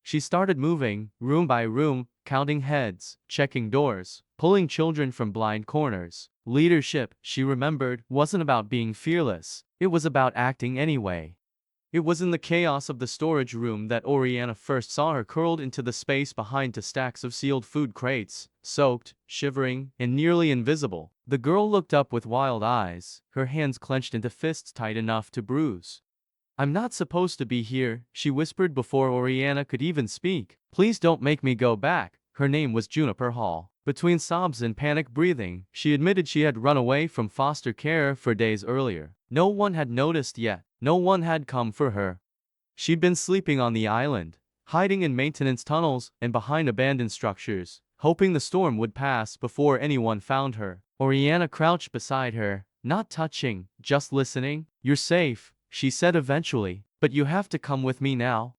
She started moving, room by room, counting heads, checking doors, pulling children from blind corners. Leadership, she remembered, wasn't about being fearless. It was about acting anyway. It was in the chaos of the storage room that Oriana first saw her, curled into the space behind two stacks of sealed food crates, soaked, shivering, and nearly invisible. The girl looked up with wild eyes, her hands clenched into fists tight enough to bruise. I'm not supposed to be here, she whispered before Oriana could even speak. Please don't make me go back. Her name was Juniper Hall. Between sobs and panic breathing, she admitted she had run away from foster care for days earlier. No one had noticed yet. No one had come for her. She'd been sleeping on the island, hiding in maintenance tunnels and behind abandoned structures, hoping the storm would pass before anyone found her. Oriana crouched beside her, not touching, just listening. You're safe, she said eventually, but you have to come with me now.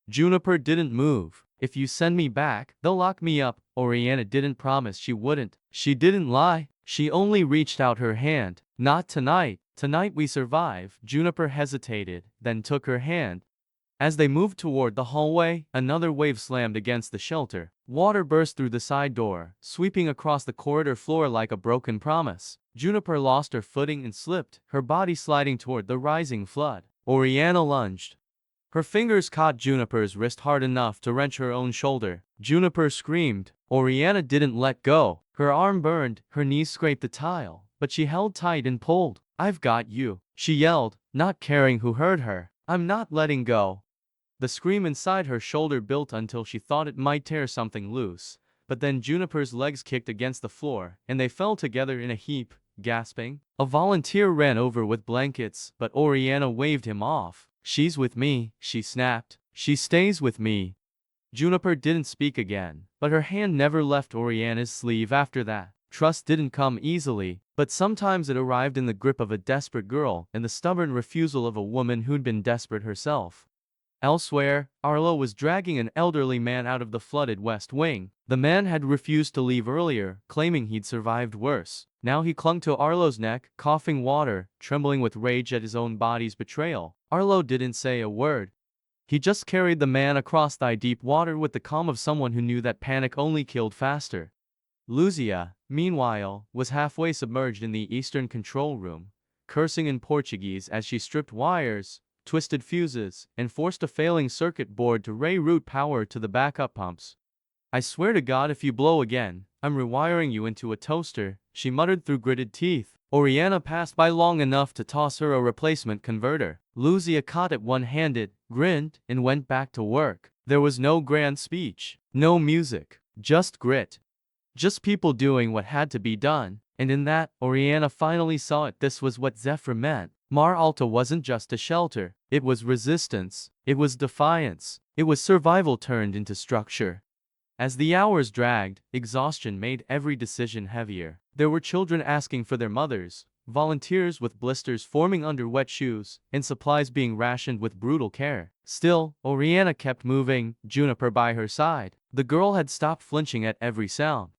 Juniper didn't move. If you send me back, they'll lock me up. Oriana didn't promise she wouldn't. She didn't lie. She only reached out her hand. Not tonight. Tonight we survive. Juniper hesitated, then took her hand. As they moved toward the hallway, another wave slammed against the shelter. Water burst through the side door, sweeping across the corridor floor like a broken promise. Juniper lost her footing and slipped, her body sliding toward the rising flood. Oriana lunged. Her fingers caught Juniper's wrist hard enough to wrench her own shoulder. Juniper screamed. Oriana didn't let go. Her arm burned, her knees scraped the tile, but she held tight and pulled. I've got you, she yelled, not caring who heard her. I'm not letting go. The scream inside her shoulder built until she thought it might tear something loose. But then Juniper's legs kicked against the floor, and they fell together in a heap, gasping. A volunteer ran over with blankets, but Oriana waved him off. She's with me, she snapped. She stays with me. Juniper didn't speak again, but her hand never left Oriana's sleeve after that. Trust didn't come easily, but sometimes it arrived in the grip of a desperate girl and the stubborn refusal of a woman who'd been desperate herself. Elsewhere, Arlo was dragging an elderly man out of the flooded West Wing. The man had refused to leave earlier, claiming he'd survived worse. Now he clung to Arlo's neck, coughing water, trembling with rage at his own body's betrayal. Arlo didn't say a word. He just carried the man across thigh-deep water with the calm of someone who knew that panic only killed faster. Luzia, meanwhile, was halfway submerged in the eastern control room, cursing in Portuguese as she stripped wires, twisted fuses, and forced a failing circuit board to reroute power to the backup pumps. I swear to God if you blow again, I'm rewiring you into a toaster, she muttered through gritted teeth. Oriana passed by long enough to toss her a replacement converter. Luzia caught it one-handed, grinned, and went back to work. There was no grand speech, no music, just grit. Just people doing what had to be done. And in that, Oriana finally saw it. This was what Zephyr meant. Mar Alta wasn't just a shelter. It was resistance. It was defiance. It was survival turned into structure. As the hours dragged, exhaustion made every decision heavier. There were children asking for their mothers, volunteers with blisters forming under wet shoes, and supplies being rationed with brutal care. Still, Oriana kept moving, Juniper by her side. The girl had stopped flinching at every sound.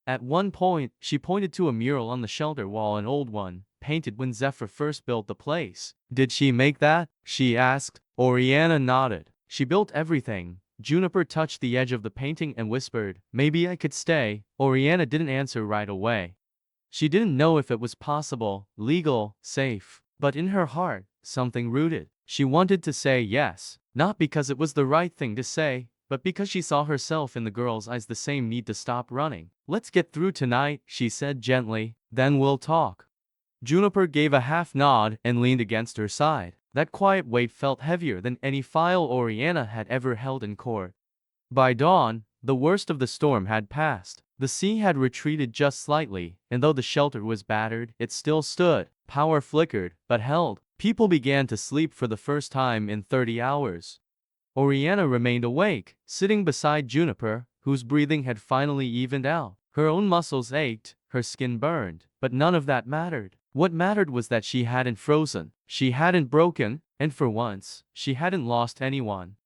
At one point, she pointed to a mural on the shelter wall, an old one, painted when Zephyr first built the place. Did she make that? She asked. Oriana nodded. She built everything. Juniper touched the edge of the painting and whispered, maybe I could stay. Oriana didn't answer right away. She didn't know if it was possible, legal, safe. But in her heart, something rooted. She wanted to say yes, not because it was the right thing to say, but because she saw herself in the girl's eyes the same need to stop running. Let's get through tonight, she said gently, then we'll talk. Juniper gave a half nod and leaned against her side. That quiet weight felt heavier than any file Oriana had ever held in court. By dawn, the worst of the storm had passed. The sea had retreated just slightly, and though the shelter was battered, it still stood. Power flickered, but held. People began to sleep for the first time in 30 hours. Oriana remained awake, sitting beside Juniper, whose breathing had finally evened out. Her own muscles ached, her skin burned, but none of that mattered. What mattered was that she hadn't frozen, she hadn't broken, and for once, she hadn't lost anyone.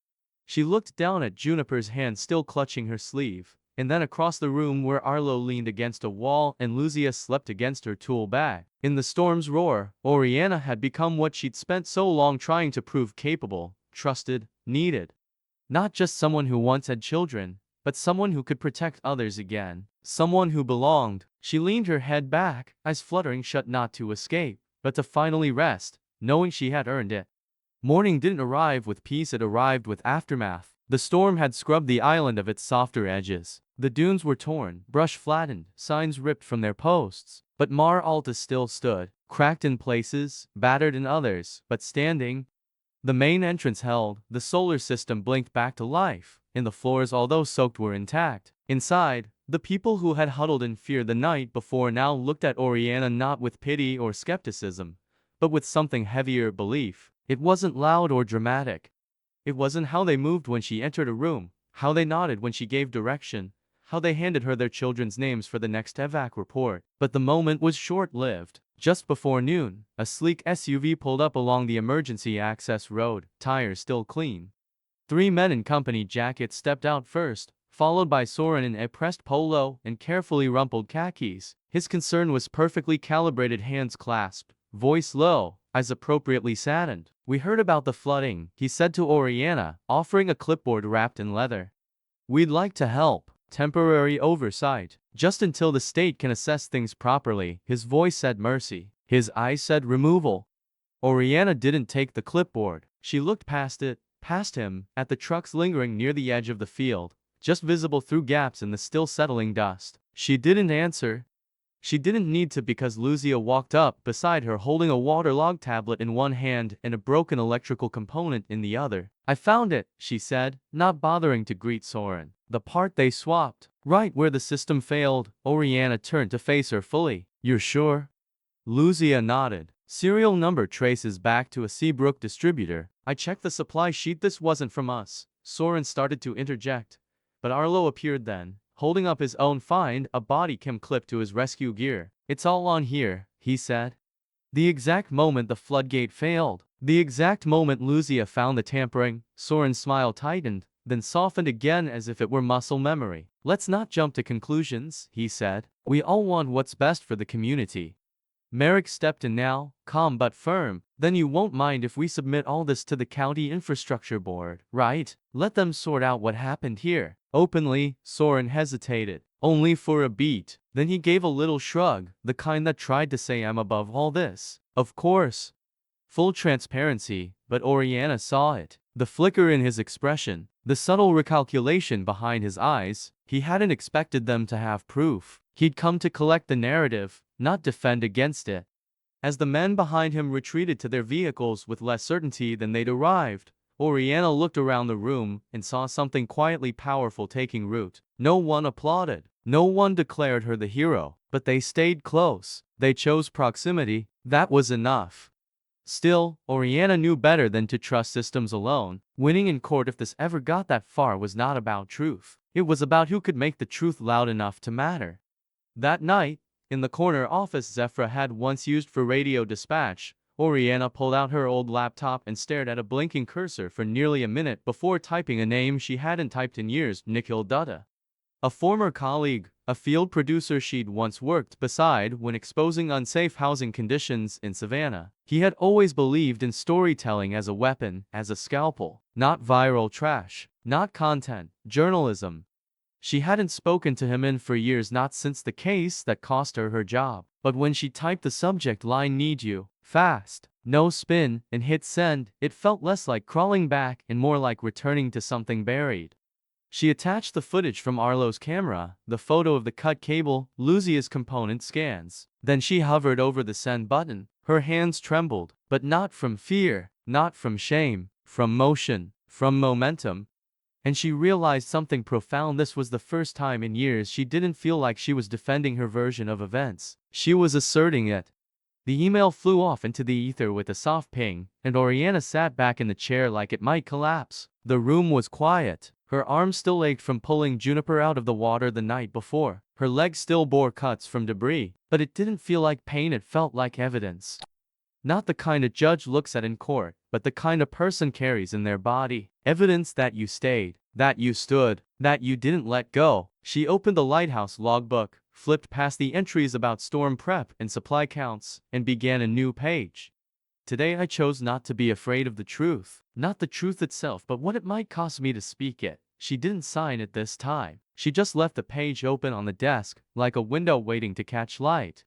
She looked down at Juniper's hand still clutching her sleeve, and then across the room where Arlo leaned against a wall and Luzia slept against her tool bag. In the storm's roar, Oriana had become what she'd spent so long trying to prove: capable, trusted, needed. Not just someone who once had children, but someone who could protect others again. Someone who belonged. She leaned her head back, eyes fluttering shut, not to escape, but to finally rest, knowing she had earned it. Morning didn't arrive with peace, it arrived with aftermath. The storm had scrubbed the island of its softer edges. The dunes were torn, brush flattened, signs ripped from their posts. But Mar Alta still stood, cracked in places, battered in others, but standing. The main entrance held, the solar system blinked back to life, and the floors, although soaked, were intact. Inside, the people who had huddled in fear the night before now looked at Oriana not with pity or skepticism, but with something heavier: belief. It wasn't loud or dramatic. It wasn't how they moved when she entered a room, how they nodded when she gave direction, how they handed her their children's names for the next evac report. But the moment was short-lived. Just before noon, a sleek SUV pulled up along the emergency access road, tires still clean. 3 men in company jackets stepped out first, followed by Soren in a pressed polo and carefully rumpled khakis. His concern was perfectly calibrated, hands clasped, voice low, eyes appropriately saddened. "We heard about the flooding," he said to Oriana, offering a clipboard wrapped in leather. "We'd like to help. Temporary oversight. Just until the state can assess things properly." His voice said mercy. His eyes said removal. Oriana didn't take the clipboard. She looked past it, past him, at the trucks lingering near the edge of the field, just visible through gaps in the still settling dust. She didn't answer. She didn't need to, because Lucia walked up beside her holding a waterlogged tablet in one hand and a broken electrical component in the other. "I found it," she said, not bothering to greet Soren. "The part they swapped. Right where the system failed." Oriana turned to face her fully. "You're sure?" Lucia nodded. "Serial number traces back to a Seabrook distributor. I checked the supply sheet. This wasn't from us." Soren started to interject, but Arlo appeared then, holding up his own find, a body cam clip to his rescue gear. "It's all on here," he said. The exact moment the floodgate failed. The exact moment Lucia found the tampering. Soren's smile tightened, then softened again as if it were muscle memory. "Let's not jump to conclusions," he said. "We all want what's best for the community." Merrick stepped in now, calm but firm. "Then you won't mind if we submit all this to the county infrastructure board, right? Let them sort out what happened here." Openly, Soren hesitated. Only for a beat. Then he gave a little shrug, the kind that tried to say, "I'm above all this." "Of course." Full transparency, but Oriana saw it. The flicker in his expression, the subtle recalculation behind his eyes. He hadn't expected them to have proof. He'd come to collect the narrative, not defend against it. As the men behind him retreated to their vehicles with less certainty than they'd arrived, Oriana looked around the room and saw something quietly powerful taking root. No one applauded. No one declared her the hero. But they stayed close. They chose proximity. That was enough. Still, Oriana knew better than to trust systems alone. Winning in court, if this ever got that far, was not about truth. It was about who could make the truth loud enough to matter. That night, in the corner office Zephyra had once used for radio dispatch, Oriana pulled out her old laptop and stared at a blinking cursor for nearly a minute before typing a name she hadn't typed in years: Nikhil Dutta. A former colleague, a field producer she'd once worked beside when exposing unsafe housing conditions in Savannah. He had always believed in storytelling as a weapon, as a scalpel. Not viral trash, not content, journalism. She hadn't spoken to him in for years, not since the case that cost her her job. But when she typed the subject line "Need you," fast, no spin, and hit send, it felt less like crawling back and more like returning to something buried. She attached the footage from Arlo's camera, the photo of the cut cable, Lucia's component scans. Then she hovered over the send button. Her hands trembled, but not from fear, not from shame, from motion, from momentum. And she realized something profound. This was the first time in years she didn't feel like she was defending her version of events. She was asserting it. The email flew off into the ether with a soft ping, and Oriana sat back in the chair like it might collapse. The room was quiet. Her arms still ached from pulling Juniper out of the water the night before. Her legs still bore cuts from debris, but it didn't feel like pain, it felt like evidence. Not the kind a judge looks at in court, but the kind a person carries in their body. Evidence that you stayed, that you stood, that you didn't let go. She opened the Lighthouse logbook, flipped past the entries about storm prep and supply counts, and began a new page. "Today I chose not to be afraid of the truth. Not the truth itself, but what it might cost me to speak it." She didn't sign it this time. She just left the page open on the desk, like a window waiting to catch light.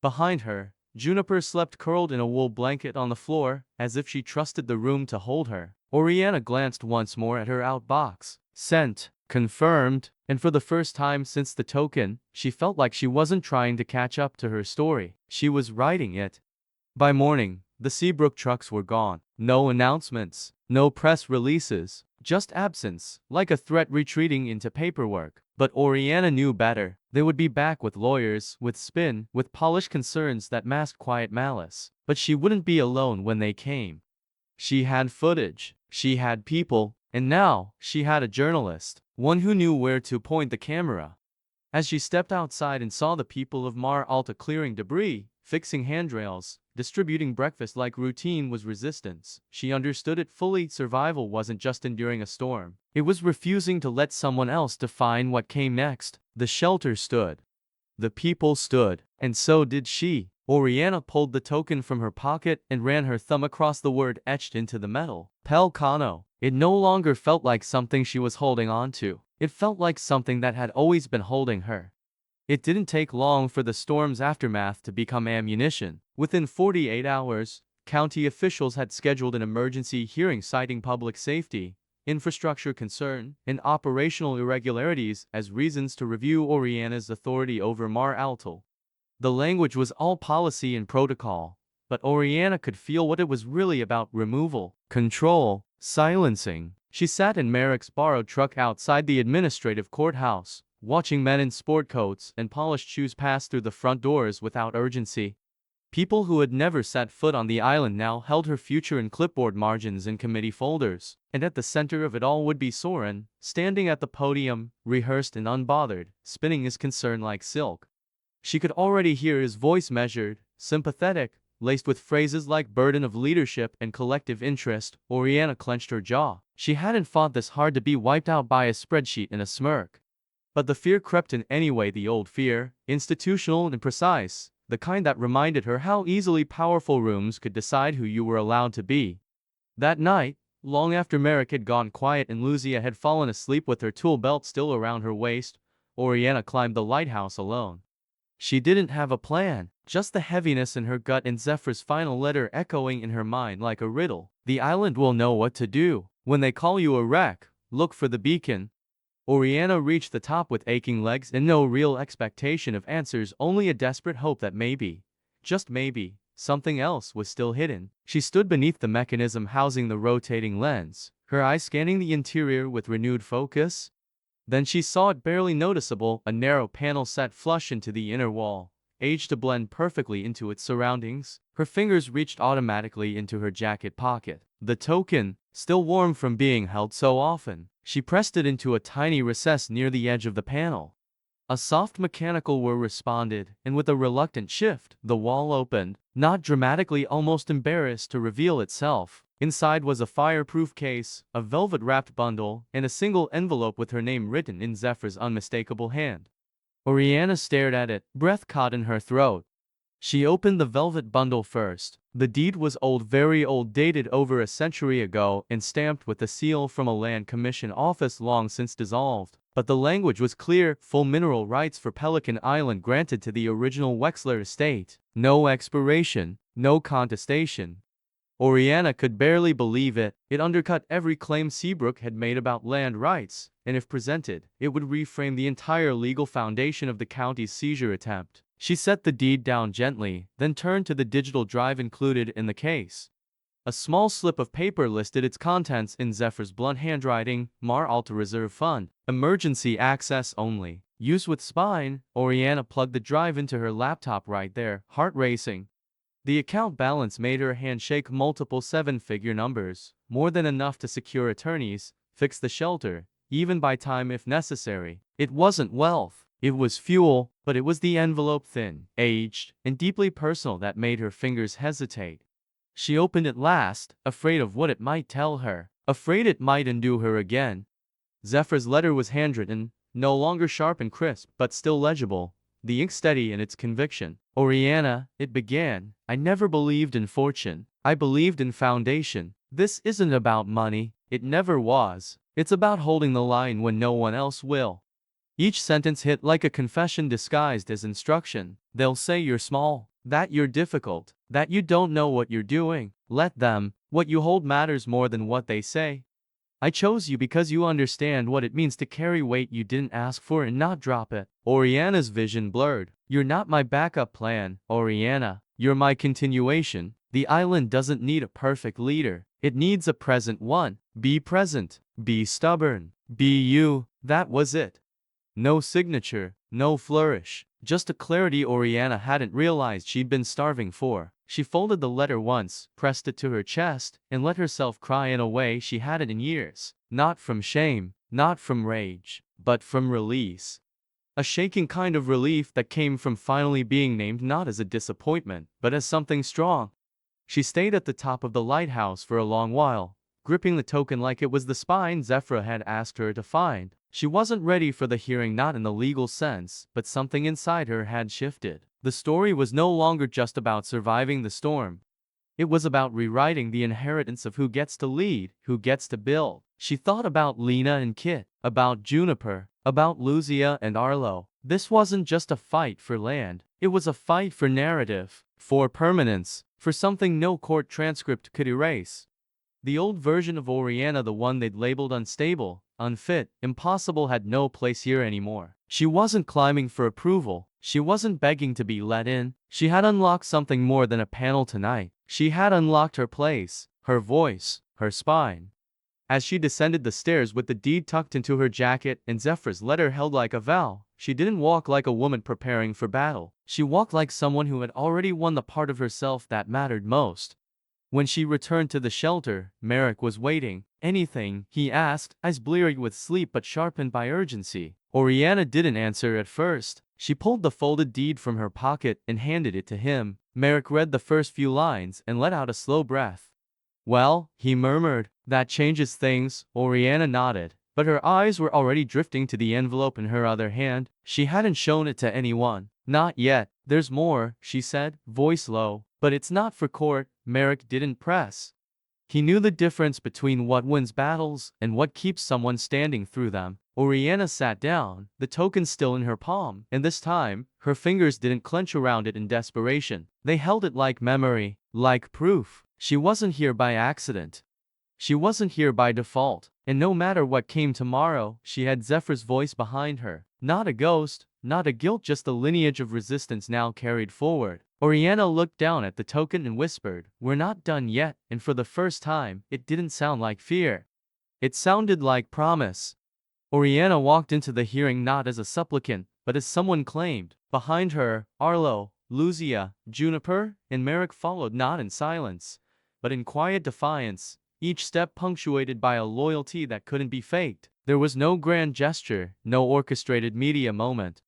Behind her, Juniper slept curled in a wool blanket on the floor, as if she trusted the room to hold her. Oriana glanced once more at her outbox. Sent. Confirmed. And for the first time since the token, she felt like she wasn't trying to catch up to her story. She was writing it. By morning, the Seabrook trucks were gone. No announcements, no press releases, just absence, like a threat retreating into paperwork. But Oriana knew better. They would be back with lawyers, with spin, with polished concerns that masked quiet malice. But she wouldn't be alone when they came. She had footage, she had people, and now she had a journalist, one who knew where to point the camera. As she stepped outside and saw the people of Mar Alta clearing debris, fixing handrails, distributing breakfast like routine was resistance, she understood it fully. Survival wasn't just enduring a storm. It was refusing to let someone else define what came next. The shelter stood. The people stood. And so did she. Oriana pulled the token from her pocket and ran her thumb across the word etched into the metal. Pelcano. It no longer felt like something she was holding on to. It felt like something that had always been holding her. It didn't take long for the storm's aftermath to become ammunition. Within 48 hours, county officials had scheduled an emergency hearing citing public safety, infrastructure concern, and operational irregularities as reasons to review Oriana's authority over Mar Alta. The language was all policy and protocol, but Oriana could feel what it was really about: removal, control, silencing. She sat in Merrick's borrowed truck outside the administrative courthouse, watching men in sport coats and polished shoes pass through the front doors without urgency. People who had never set foot on the island now held her future in clipboard margins and committee folders, and at the center of it all would be Soren, standing at the podium, rehearsed and unbothered, spinning his concern like silk. She could already hear his voice, measured, sympathetic, laced with phrases like burden of leadership and collective interest. Oriana clenched her jaw. She hadn't fought this hard to be wiped out by a spreadsheet and a smirk. But the fear crept in anyway, the old fear, institutional and precise, the kind that reminded her how easily powerful rooms could decide who you were allowed to be. That night, long after Merrick had gone quiet and Luzia had fallen asleep with her tool belt still around her waist, Oriana climbed the lighthouse alone. She didn't have a plan, just the heaviness in her gut and Zephyr's final letter echoing in her mind like a riddle. The island will know what to do. When they call you a wreck, look for the beacon. Oriana reached the top with aching legs and no real expectation of answers, only a desperate hope that maybe, just maybe, something else was still hidden. She stood beneath the mechanism housing the rotating lens, her eyes scanning the interior with renewed focus. Then she saw it, barely noticeable, a narrow panel set flush into the inner wall, aged to blend perfectly into its surroundings. Her fingers reached automatically into her jacket pocket. The token, still warm from being held so often, she pressed it into a tiny recess near the edge of the panel. A soft mechanical whir responded, and with a reluctant shift, the wall opened, not dramatically, almost embarrassed to reveal itself. Inside was a fireproof case, a velvet-wrapped bundle, and a single envelope with her name written in Zephyr's unmistakable hand. Oriana stared at it, breath caught in her throat. She opened the velvet bundle first. The deed was old, very old, dated over a century ago, and stamped with a seal from a land commission office long since dissolved. But the language was clear: full mineral rights for Pelican Island granted to the original Wexler estate. No expiration, no contestation. Oriana could barely believe it. It undercut every claim Seabrook had made about land rights, and if presented, it would reframe the entire legal foundation of the county's seizure attempt. She set the deed down gently, then turned to the digital drive included in the case. A small slip of paper listed its contents in Zephyr's blunt handwriting: Mar Alta Reserve Fund, emergency access only, use with spine. Oriana plugged the drive into her laptop right there, heart racing. The account balance made her hand shake. Multiple seven-figure numbers, more than enough to secure attorneys, fix the shelter, even buy time if necessary. It wasn't wealth, it was fuel, but it was the envelope, thin, aged, and deeply personal, that made her fingers hesitate. She opened it last, afraid of what it might tell her, afraid it might undo her again. Zephyr's letter was handwritten, no longer sharp and crisp, but still legible, the ink steady in its conviction. Oriana, it began, I never believed in fortune. I believed in foundation. This isn't about money. It never was. It's about holding the line when no one else will. Each sentence hit like a confession disguised as instruction. They'll say you're small. that you're difficult, that you don't know what you're doing. Let them. What you hold matters more than what they say. I chose you because you understand what it means to carry weight you didn't ask for and not drop it. Oriana's vision blurred. You're not my backup plan, Oriana. You're my continuation. The island doesn't need a perfect leader. It needs a present one. Be present. Be stubborn. Be you. That was it. No signature, no flourish, just a clarity Oriana hadn't realized she'd been starving for. She folded the letter once, pressed it to her chest, and let herself cry in a way she hadn't in years. Not from shame, not from rage, but from release. A shaking kind of relief that came from finally being named not as a disappointment, but as something strong. She stayed at the top of the lighthouse for a long while, gripping the token like it was the spine Zephyr had asked her to find. She wasn't ready for the hearing, not in the legal sense, but something inside her had shifted. The story was no longer just about surviving the storm. It was about rewriting the inheritance of who gets to lead, who gets to build. She thought about Lena and Kit, about Juniper, about Lucia and Arlo. This wasn't just a fight for land. It was a fight for narrative, for permanence, for something no court transcript could erase. The old version of Oriana, the one they'd labeled unstable, unfit, impossible, had no place here anymore. She wasn't climbing for approval. She wasn't begging to be let in. She had unlocked something more than a panel tonight. She had unlocked her place, her voice, her spine. As she descended the stairs with the deed tucked into her jacket and Zephyr's letter held like a vow, she didn't walk like a woman preparing for battle. She walked like someone who had already won the part of herself that mattered most. When she returned to the shelter, Merrick was waiting. Anything, he asked, eyes bleary with sleep but sharpened by urgency. Oriana didn't answer at first. She pulled the folded deed from her pocket and handed it to him. Merrick read the first few lines and let out a slow breath. Well, he murmured, that changes things. Oriana nodded, but her eyes were already drifting to the envelope in her other hand. She hadn't shown it to anyone. Not yet. There's more, she said, voice low. But it's not for court. Merrick didn't press. He knew the difference between what wins battles and what keeps someone standing through them. Oriana sat down, the token still in her palm, and this time, her fingers didn't clench around it in desperation. They held it like memory, like proof. She wasn't here by accident. She wasn't here by default. And no matter what came tomorrow, she had Zephyr's voice behind her. Not a ghost, not a guilt, just the lineage of resistance now carried forward. Oriana looked down at the token and whispered, we're not done yet, and for the first time, it didn't sound like fear. It sounded like promise. Oriana walked into the hearing not as a supplicant, but as someone claimed. Behind her, Arlo, Lucia, Juniper, and Merrick followed, not in silence, but in quiet defiance, each step punctuated by a loyalty that couldn't be faked. There was no grand gesture, no orchestrated media moment.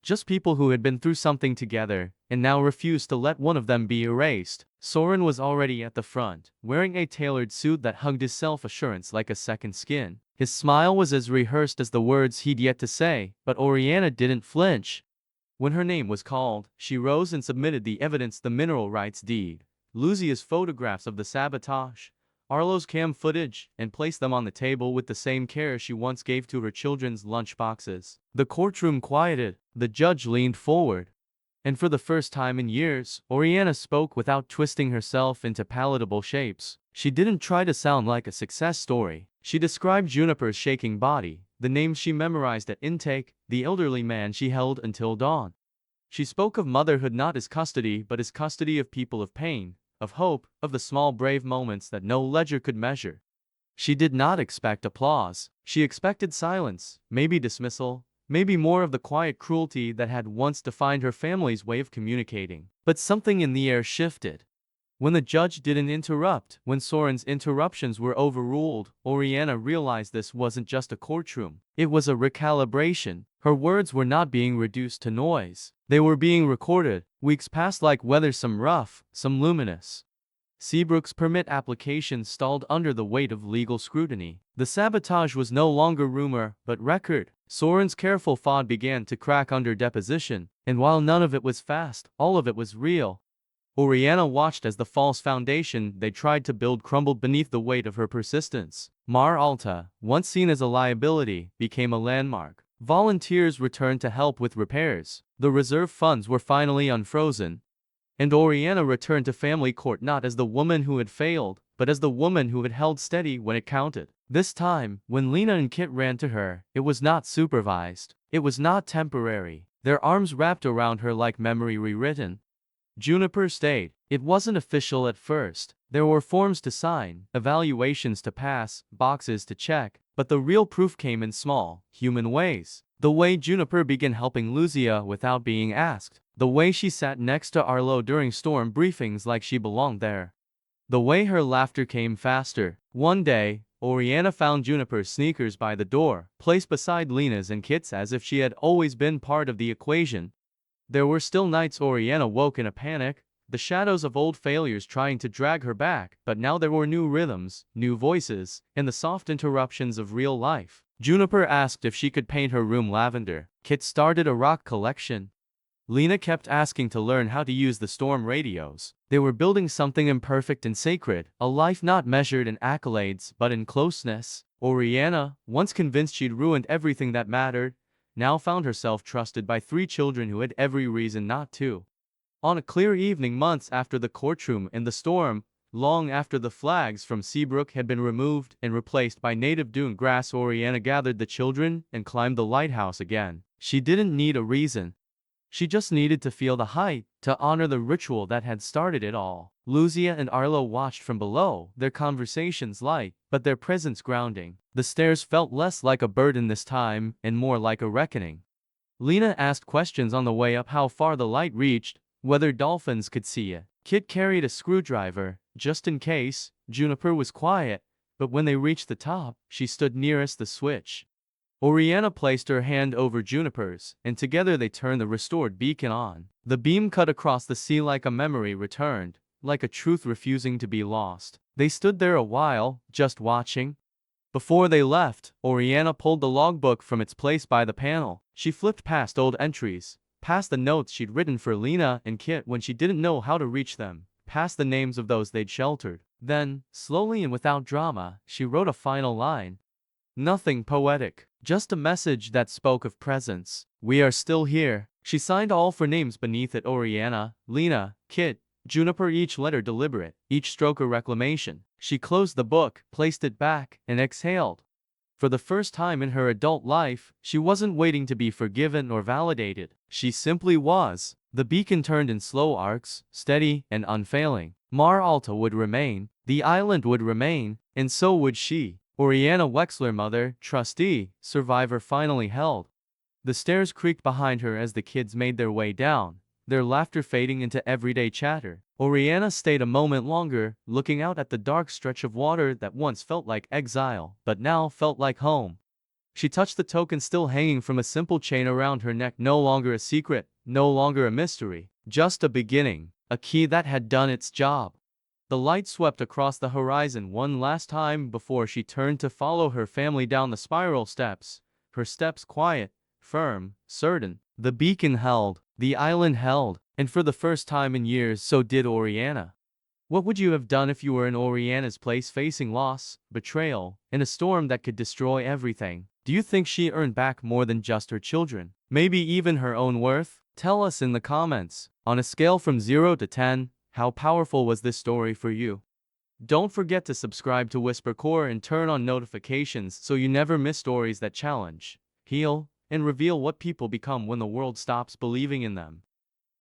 Just people who had been through something together, and now refused to let one of them be erased. Soren was already at the front, wearing a tailored suit that hugged his self-assurance like a second skin. His smile was as rehearsed as the words he'd yet to say, but Oriana didn't flinch. When her name was called, she rose and submitted the evidence, the mineral rights deed, Lucia's photographs of the sabotage, Arlo's cam footage, and placed them on the table with the same care she once gave to her children's lunchboxes. The courtroom quieted. The judge leaned forward. And for the first time in years, Oriana spoke without twisting herself into palatable shapes. She didn't try to sound like a success story. She described Juniper's shaking body, the names she memorized at intake, the elderly man she held until dawn. She spoke of motherhood not as custody but as custody of people, of pain, of hope, of the small brave moments that no ledger could measure. She did not expect applause. She expected silence, maybe dismissal, maybe more of the quiet cruelty that had once defined her family's way of communicating. But something in the air shifted. When the judge didn't interrupt, when Soren's interruptions were overruled, Oriana realized this wasn't just a courtroom. It was a recalibration. Her words were not being reduced to noise. They were being recorded. Weeks passed like weather, some rough, some luminous. Seabrook's permit application stalled under the weight of legal scrutiny. The sabotage was no longer rumor, but record. Soren's careful thought began to crack under deposition, and while none of it was fast, all of it was real. Oriana watched as the false foundation they tried to build crumbled beneath the weight of her persistence. Mar Alta, once seen as a liability, became a landmark. Volunteers returned to help with repairs. The reserve funds were finally unfrozen. And Oriana returned to family court not as the woman who had failed, but as the woman who had held steady when it counted. This time, when Lena and Kit ran to her, it was not supervised. It was not temporary. Their arms wrapped around her like memory rewritten. Juniper stayed. It wasn't official at first. There were forms to sign, evaluations to pass, boxes to check, but the real proof came in small, human ways. The way Juniper began helping Lucia without being asked. The way she sat next to Arlo during storm briefings like she belonged there. The way her laughter came faster. One day, Oriana found Juniper's sneakers by the door, placed beside Lena's and Kit's as if she had always been part of the equation. There were still nights Oriana woke in a panic, the shadows of old failures trying to drag her back, but now there were new rhythms, new voices, and the soft interruptions of real life. Juniper asked if she could paint her room lavender. Kit started a rock collection. Lena kept asking to learn how to use the storm radios. They were building something imperfect and sacred, a life not measured in accolades but in closeness. Oriana, once convinced she'd ruined everything that mattered, now found herself trusted by 3 children who had every reason not to. On a clear evening months after the courtroom and the storm, long after the flags from Seabrook had been removed and replaced by native dune grass, Oriana gathered the children and climbed the lighthouse again. She didn't need a reason. She just needed to feel the height, to honor the ritual that had started it all. Lucia and Arlo watched from below, their conversations light, but their presence grounding. The stairs felt less like a burden this time, and more like a reckoning. Lena asked questions on the way up: how far the light reached, whether dolphins could see it. Kit carried a screwdriver, just in case. Juniper was quiet, but when they reached the top, she stood nearest the switch. Oriana placed her hand over Juniper's, and together they turned the restored beacon on. The beam cut across the sea like a memory returned, like a truth refusing to be lost. They stood there a while, just watching. Before they left, Oriana pulled the logbook from its place by the panel. She flipped past old entries, past the notes she'd written for Lena and Kit when she didn't know how to reach them, past the names of those they'd sheltered. Then, slowly and without drama, she wrote a final line. Nothing poetic, just a message that spoke of presence. We are still here. She signed all 4 names beneath it: Oriana, Lena, Kit, Juniper, each letter deliberate, each stroke a reclamation. She closed the book, placed it back, and exhaled. For the first time in her adult life, she wasn't waiting to be forgiven or validated. She simply was. The beacon turned in slow arcs, steady and unfailing. Mar Alta would remain, the island would remain, and so would she. Oriana Wexler, mother, trustee, survivor, finally held. The stairs creaked behind her as the kids made their way down, their laughter fading into everyday chatter. Oriana stayed a moment longer, looking out at the dark stretch of water that once felt like exile, but now felt like home. She touched the token still hanging from a simple chain around her neck. No longer a secret, no longer a mystery, just a beginning, a key that had done its job. The light swept across the horizon one last time before she turned to follow her family down the spiral steps, her steps quiet, firm, certain. The beacon held, the island held, and for the first time in years so did Oriana. What would you have done if you were in Oriana's place, facing loss, betrayal, and a storm that could destroy everything? Do you think she earned back more than just her children? Maybe even her own worth? Tell us in the comments. On a scale from 0 to 10, how powerful was this story for you? Don't forget to subscribe to Whisper Core and turn on notifications so you never miss stories that challenge, heal, and reveal what people become when the world stops believing in them.